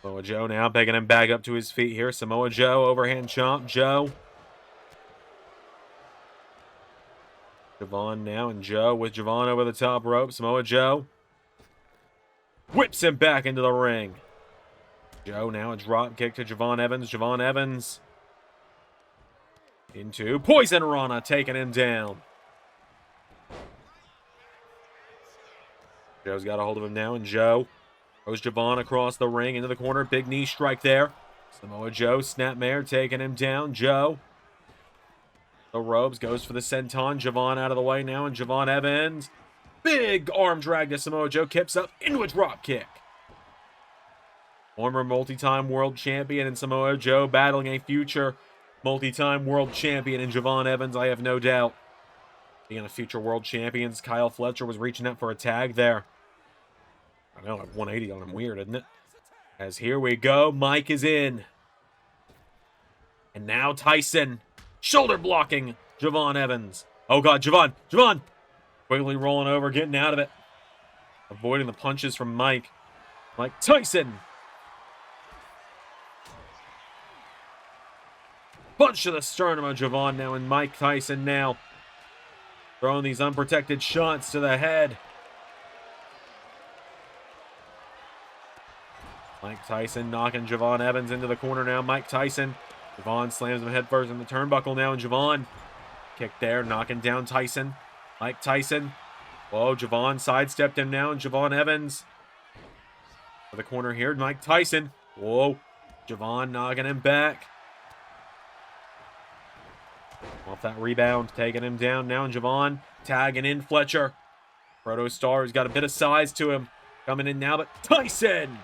Samoa Joe now picking him back up to his feet here. Samoa Joe, overhand chomp. Joe. Javon now, and Joe with Javon over the top rope. Samoa Joe whips him back into the ring. Joe now a drop kick to Javon Evans. Javon Evans into Poison Rana, taking him down. Joe's got a hold of him now, and Joe throws Javon across the ring into the corner. Big knee strike there. Samoa Joe, snapmare, taking him down. Joe, the ropes, goes for the senton. Javon out of the way now, and Javon Evans. Big arm drag to Samoa Joe, kips up into a drop kick. Former multi-time world champion and Samoa Joe battling a future multi-time world champion in Javon Evans, I have no doubt. Being a future world champions, Kyle Fletcher was reaching out for a tag there. I know, like 180 on him, weird, isn't it? As here we go, Mike is in. And now Tyson, shoulder blocking Javon Evans. Oh God, Javon! Quickly rolling over, getting out of it. Avoiding the punches from Mike. Mike Tyson. Punch to the sternum of Javon now, and Mike Tyson now throwing these unprotected shots to the head. Mike Tyson knocking Javon Evans into the corner now. Mike Tyson. Javon slams him headfirst in the turnbuckle now, and Javon kick there, knocking down Tyson. Mike Tyson. Whoa, Javon sidestepped him now, and Javon Evans for the corner here. Mike Tyson. Whoa, Javon knocking him back. Off that rebound, taking him down now, and Javon tagging in Fletcher. Proto Star's got a bit of size to him. Coming in now, but Tyson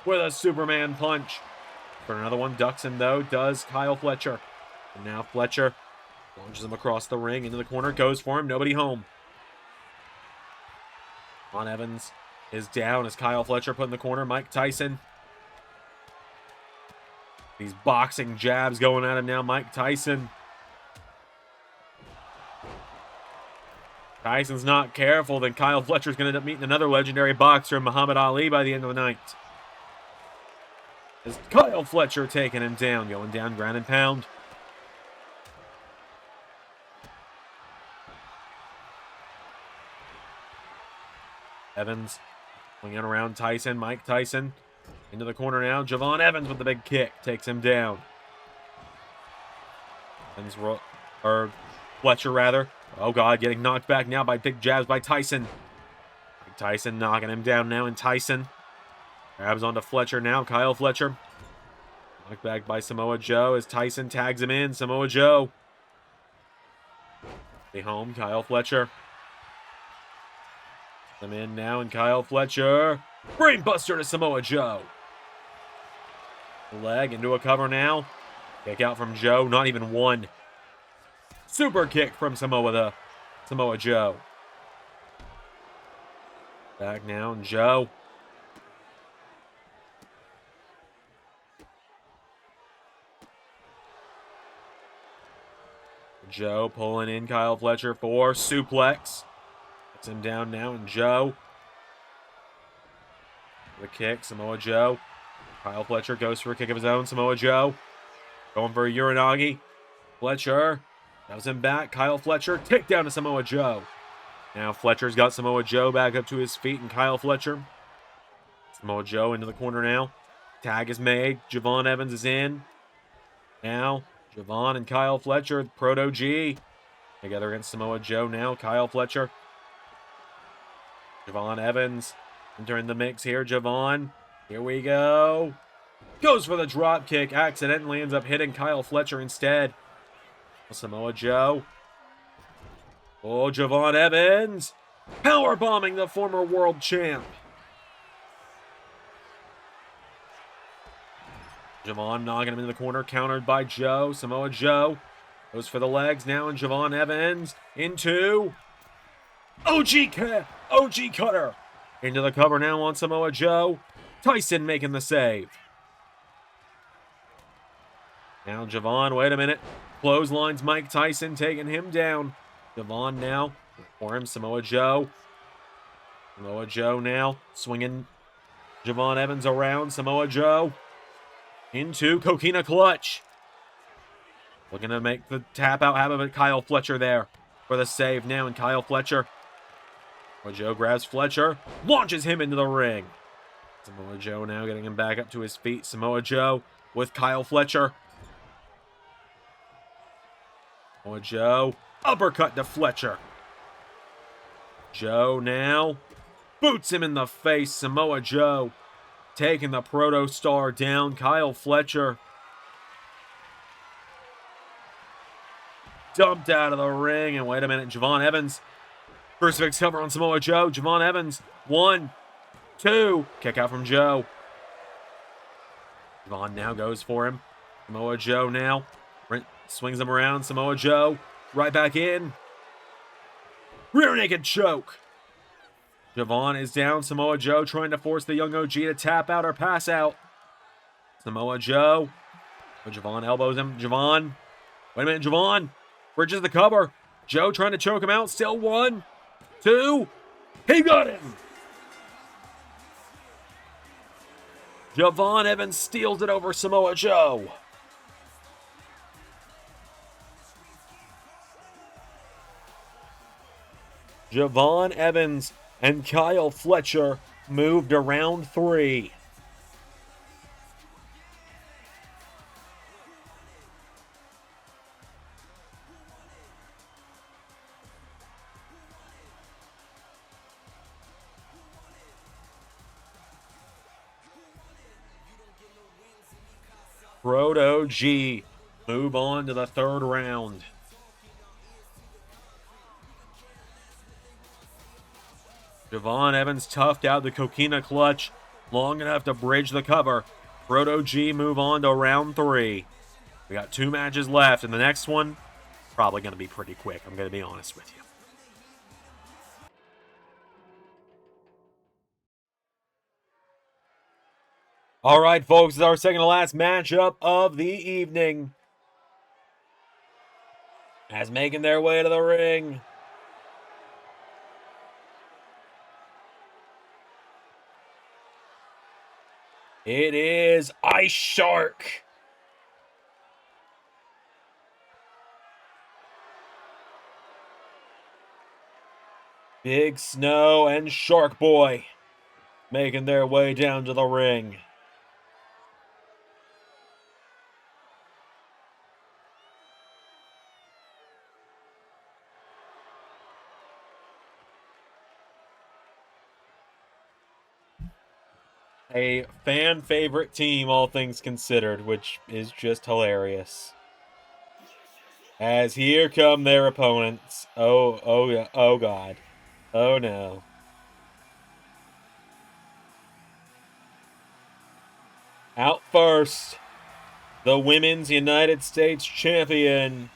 with a Superman punch. For another one, ducks him though, does Kyle Fletcher. And now Fletcher launches him across the ring into the corner. Goes for him. Nobody home. Ron Evans is down as Kyle Fletcher put in the corner. Mike Tyson. These boxing jabs going at him now. Mike Tyson. Tyson's not careful. Then Kyle Fletcher's going to end up meeting another legendary boxer, Muhammad Ali, by the end of the night. As Kyle Fletcher taking him down. Going down, ground and pound. Evans swinging around Tyson. Mike Tyson into the corner now. Javon Evans with the big kick. Takes him down. Fletcher, rather. Oh, God. Getting knocked back now by big jabs by Tyson. Big Tyson knocking him down now. And Tyson grabs onto Fletcher now. Kyle Fletcher. Knocked back by Samoa Joe as Tyson tags him in. Samoa Joe. Stay home. Kyle Fletcher. Them in now, and Kyle Fletcher. Brainbuster to Samoa Joe. Leg into a cover now. Kick out from Joe. Not even one. Super kick from Samoa Joe. Back now, and Joe. Joe pulling in Kyle Fletcher for suplex. Gets him down now, and Joe. The kick, Samoa Joe. Kyle Fletcher goes for a kick of his own. Samoa Joe going for a Uranagi. Fletcher shoves him back. Kyle Fletcher, takedown to Samoa Joe. Now Fletcher's got Samoa Joe back up to his feet, and Kyle Fletcher. Samoa Joe into the corner now. Tag is made. Javon Evans is in. Now Javon and Kyle Fletcher, Proto G, together against Samoa Joe now. Kyle Fletcher. Javon Evans entering the mix here. Javon, here we go. Goes for the drop kick. Accidentally ends up hitting Kyle Fletcher instead. Samoa Joe. Oh, Javon Evans. Power bombing the former world champ. Javon knocking him into the corner. Countered by Joe. Samoa Joe goes for the legs now. And Javon Evans into OG cutter. Into the cover now on Samoa Joe. Tyson making the save. Now Javon, wait a minute. Clotheslines Mike Tyson, taking him down. Javon now for him. Samoa Joe. Samoa Joe now swinging Javon Evans around. Samoa Joe into Coquina clutch. Looking to make the tap out happen, but Kyle Fletcher there for the save now. And Kyle Fletcher. Samoa Joe grabs Fletcher, launches him into the ring. Samoa Joe now getting him back up to his feet. Samoa Joe with Kyle Fletcher. Samoa Joe, uppercut to Fletcher. Joe now boots him in the face. Samoa Joe taking the Proto Star down. Kyle Fletcher dumped out of the ring. And wait a minute, Javon Evans. Crucifix cover on Samoa Joe. Javon Evans. 1, 2. Kick out from Joe. Javon now goes for him. Samoa Joe now swings him around. Samoa Joe right back in. Rear naked choke. Javon is down. Samoa Joe trying to force the young OG to tap out or pass out. Samoa Joe. But Javon elbows him. Javon. Wait a minute, Javon. Bridges the cover. Joe trying to choke him out. Still 1, 2. He got him. Javon Evans steals it over Samoa Joe. Javon Evans and Kyle Fletcher moved to round 3. Proto G move on to the 3rd round. Javon Evans toughed out the Coquina clutch long enough to bridge the cover. Proto G move on to round 3. We got 2 matches left, and the next one, probably going to be pretty quick. I'm going to be honest with you. All right, folks, this is our second to last matchup of the evening. As making their way to the ring, it is Ice Shark. Big Snow and Shark Boy making their way down to the ring. A fan favorite team, all things considered, which is just hilarious. As here come their opponents. Oh yeah, oh god. Oh no. Out first, the Women's United States Champion,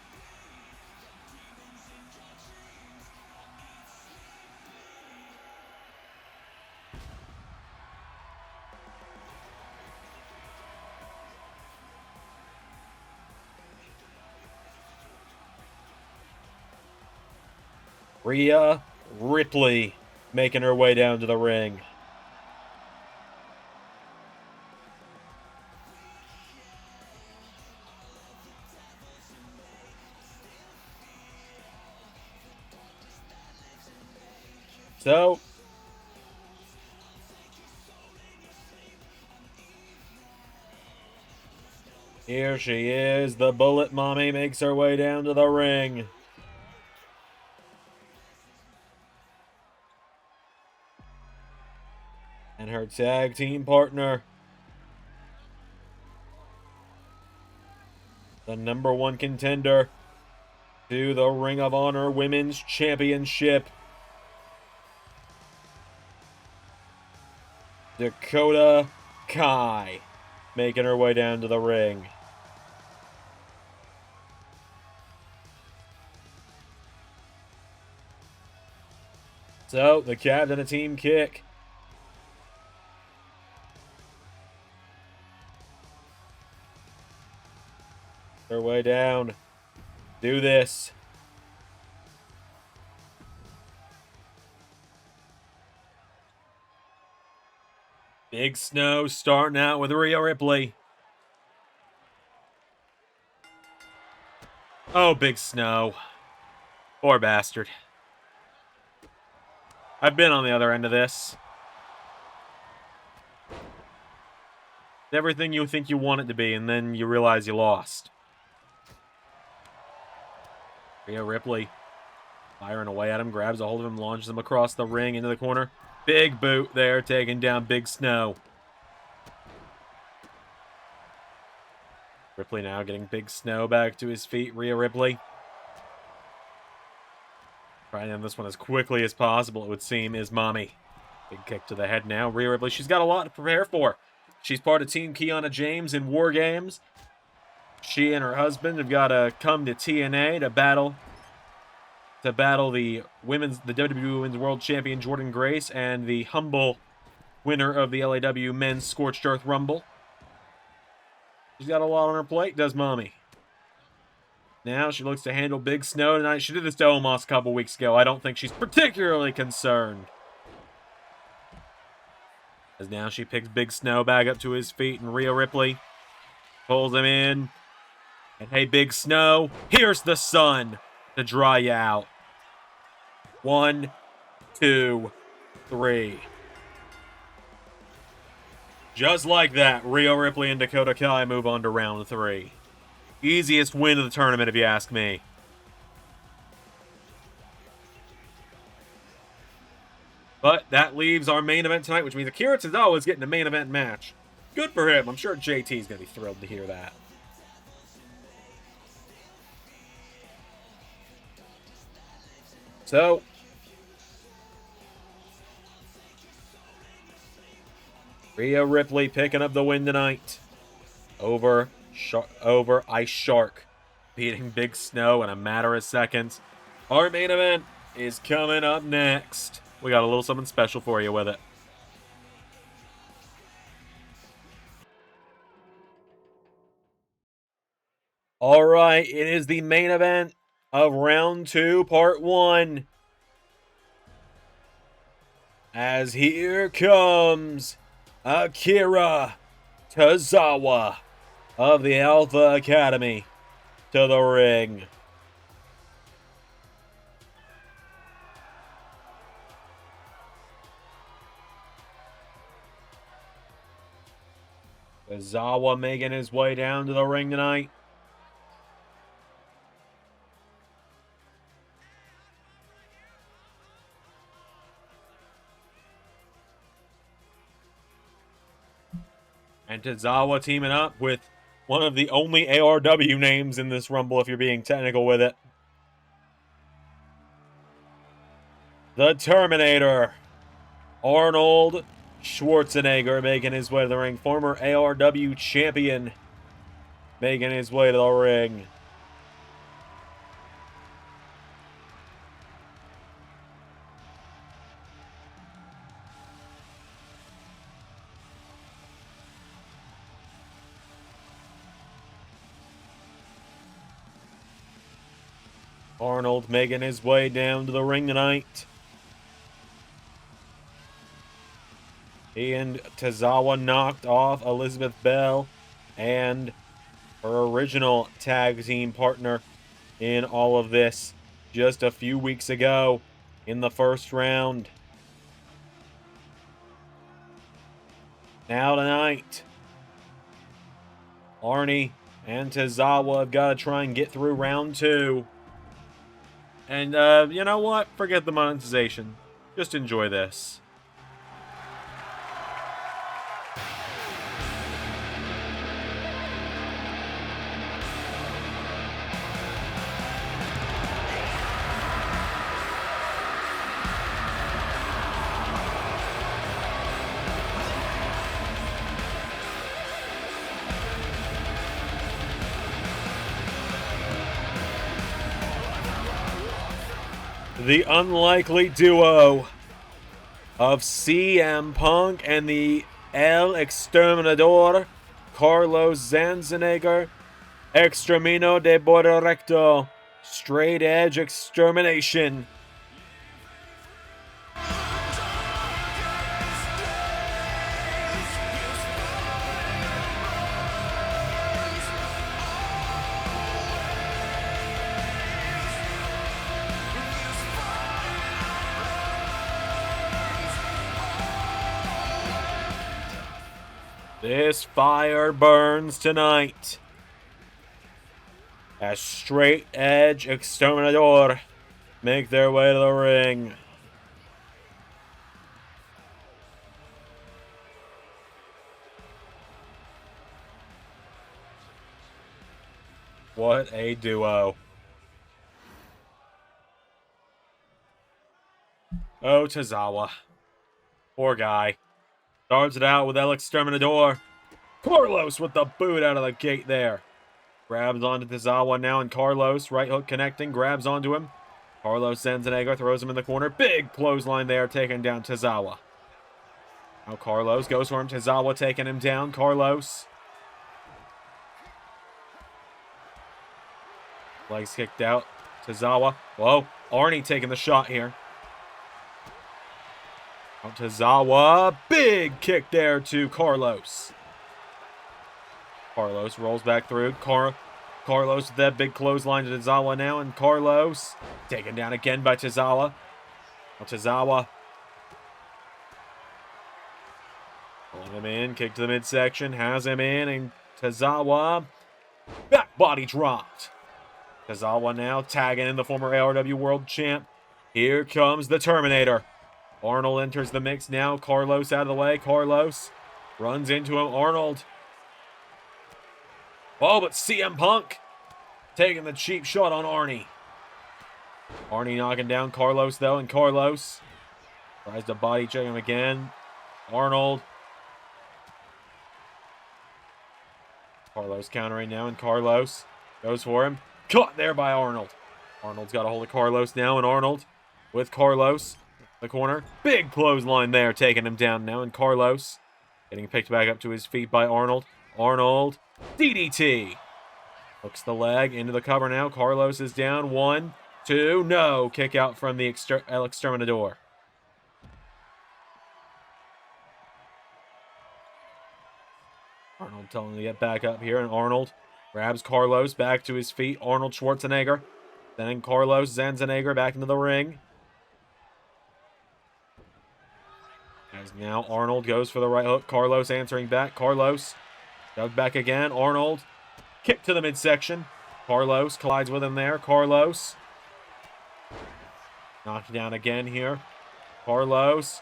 Rhea Ripley, making her way down to the ring. So, here she is. The Bullet Mommy makes her way down to the ring. And her tag team partner, the #1 contender to the Ring of Honor Women's Championship, Dakota Kai, making her way down to the ring. So, the captain of Team Kick. Her way down. Do this. Big Snow starting out with Rhea Ripley. Oh, Big Snow. Poor bastard. I've been on the other end of this. Everything you think you want it to be, and then you realize you lost. Rhea Ripley firing away at him, grabs a hold of him, launches him across the ring into the corner. Big boot there, taking down Big Snow. Ripley now getting Big Snow back to his feet. Rhea Ripley trying to end this one as quickly as possible, it would seem, is Mommy. Big kick to the head now. Rhea Ripley, she's got a lot to prepare for. She's part of Team Kiana James in War Games. She and her husband have got to come to TNA to battle the WWE Women's World Champion Jordynne Grace and the humble winner of the LAW Men's Scorched Earth Rumble. She's got a lot on her plate, does Mommy. Now she looks to handle Big Snow tonight. She did this to Omos a couple weeks ago. I don't think she's particularly concerned. As now she picks Big Snow back up to his feet, and Rhea Ripley pulls him in. And hey, Big Snow, here's the sun to dry you out. 1, 2, 3. Just like that, Rhea Ripley and Dakota Kai move on to round 3. Easiest win of the tournament, if you ask me. But that leaves our main event tonight, which means Akira Tozawa is getting a main event match. Good for him. I'm sure JT's going to be thrilled to hear that. So, Rhea Ripley picking up the win tonight over over Ice Shark, beating Big Snow in a matter of seconds. Our main event is coming up next. We got a little something special for you with it. All right, it is the main event of round 2, part 1. As here comes Akira Tozawa of the Alpha Academy to the ring. Tozawa making his way down to the ring tonight. And Tozawa teaming up with one of the only ARW names in this Rumble, if you're being technical with it. The Terminator, Arnold Schwarzenegger, making his way to the ring. Former ARW champion, making his way to the ring. Arnold making his way down to the ring tonight. He and Tozawa knocked off Elizabeth Belle and her original tag team partner in all of this just a few weeks ago in the first round. Now tonight, Arnie and Tozawa have got to try and get through round 2. And, you know what? Forget the monetization. Just enjoy this. The unlikely duo of CM Punk and the El Exterminador, Carlos Zandzenegger, Extermino de Bordo Recto, Straight Edge Extermination. This fire burns tonight as Straight Edge Exterminador make their way to the ring. What a duo. Oh, Tozawa. Poor guy. Starts it out with El Exterminador. Carlos with the boot out of the gate there. Grabs onto Tozawa now, and Carlos, right hook connecting, grabs onto him. Carlos Zandzenegger throws him in the corner. Big clothesline there, taking down Tozawa. Now Carlos goes for him. Tozawa taking him down. Carlos. Legs kicked out. Tozawa. Whoa. Arnie taking the shot here. Tozawa, big kick there to Carlos. Carlos rolls back through. Carlos with that big clothesline to Tozawa now, and Carlos taken down again by Tozawa. Tozawa pulling him in, kick to the midsection, has him in, and Tozawa back body dropped. Tozawa now tagging in the former ARW World Champ. Here comes the Terminator. Arnold enters the mix now. Carlos out of the way. Carlos runs into him. Arnold. Oh, but CM Punk taking the cheap shot on Arnie. Arnie knocking down Carlos, though, and Carlos tries to body check him again. Arnold. Carlos countering now, and Carlos goes for him. Caught there by Arnold. Arnold's got a hold of Carlos now, and Arnold with Carlos in the corner. Big clothesline there, taking him down now, and Carlos getting picked back up to his feet by Arnold. Arnold, DDT. Hooks the leg into the cover now. Carlos is down. 1, 2, no. Kick out from the Exterminador. Arnold telling him to get back up here, and Arnold grabs Carlos back to his feet. Arnold Schwarzenegger. Then Carlos Zandzenegger back into the ring. As now Arnold goes for the right hook. Carlos answering back. Carlos dug back again. Arnold kick to the midsection. Carlos collides with him there. Carlos knocked down again here. Carlos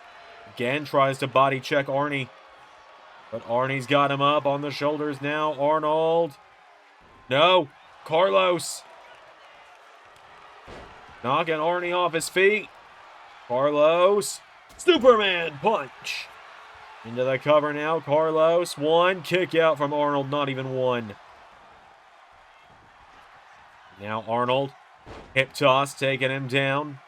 again tries to body check Arnie. But Arnie's got him up on the shoulders now. Arnold. No. Carlos. Knocking Arnie off his feet. Carlos. Superman punch. Into the cover now. Carlos. 1. Kick out from Arnold. Not even 1. Now Arnold. Hip toss taking him down.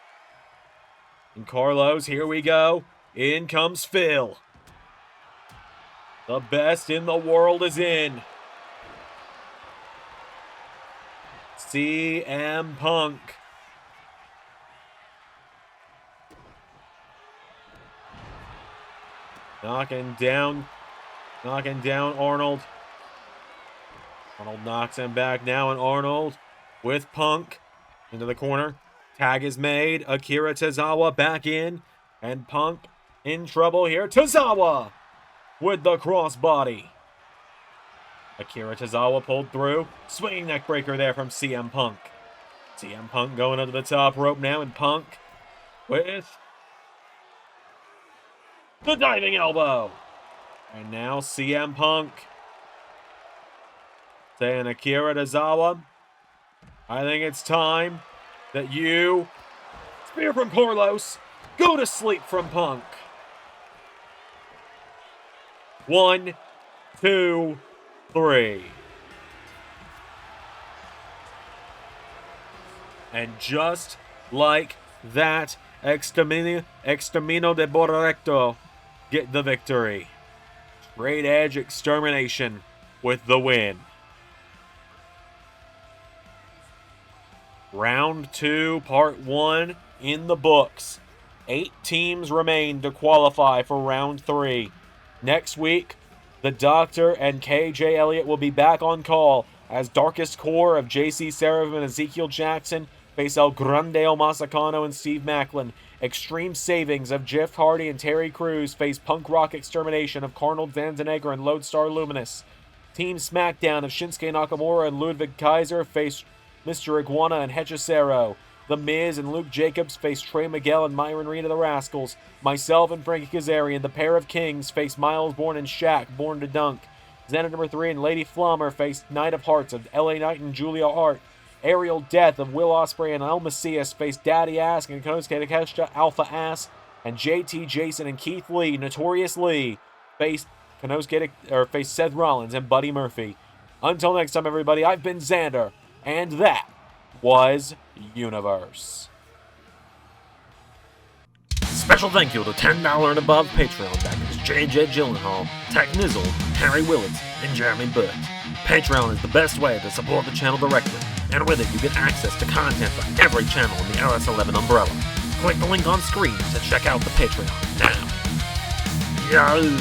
And Carlos. Here we go. In comes Phil. The best in the world is in. CM Punk. Knocking down Arnold. Arnold knocks him back now, and Arnold with Punk into the corner. Tag is made. Akira Tozawa back in, and Punk in trouble here. Tozawa with the crossbody. Akira Tozawa pulled through. Swinging neck breaker there from CM Punk. CM Punk going under the top rope now, and Punk with the diving elbow. And now CM Punk saying, Akira Tozawa, I think it's time that you spear from Carlos, go to sleep from Punk. 1, 2, 3. And just like that, Extermino de Borrecto get the victory. Straight Edge Extermination with the win. Round 2, Part 1 in the books. 8 teams remain to qualify for Round 3. Next week, the Doctor and KJ Elliott will be back on call as Darkest Core of JC Seraphim and Ezekiel Jackson face El Grande El Masacano and Steve Macklin. Extreme Savings of Jeff Hardy and Terry Crews face Punk Rock Extermination of Arnold Zandzenegger and Lodestar Luminous. Team SmackDown of Shinsuke Nakamura and Ludwig Kaiser face Mr. Iguana and Hechicero. The Miz and Luke Jacobs face Trey Miguel and Myron Reed of the Rascals. Myself and Frankie Kazarian, the pair of kings, face Miles Bourne and Shaq, Born to Dunk. Xander number 3 and Lady Flummer face Knight of Hearts of LA Knight and Julia Hart. Aerial Death of Will Ospreay and El Macias face Daddy Ass and Konosuke Takeshita, Alpha Ass. And JT Jason and Keith Lee, Notorious Lee, face Seth Rollins and Buddy Murphy. Until next time, everybody, I've been Zander, and that was Universe. Special thank you to $10 and above Patreon backers JJ Gyllenhaal, Tech Nizzle, Harry Willits, and Jeremy Burt. Patreon is the best way to support the channel directly, and with it you get access to content for every channel in the LS11 umbrella. Click the link on screen to check out the Patreon now. Yo!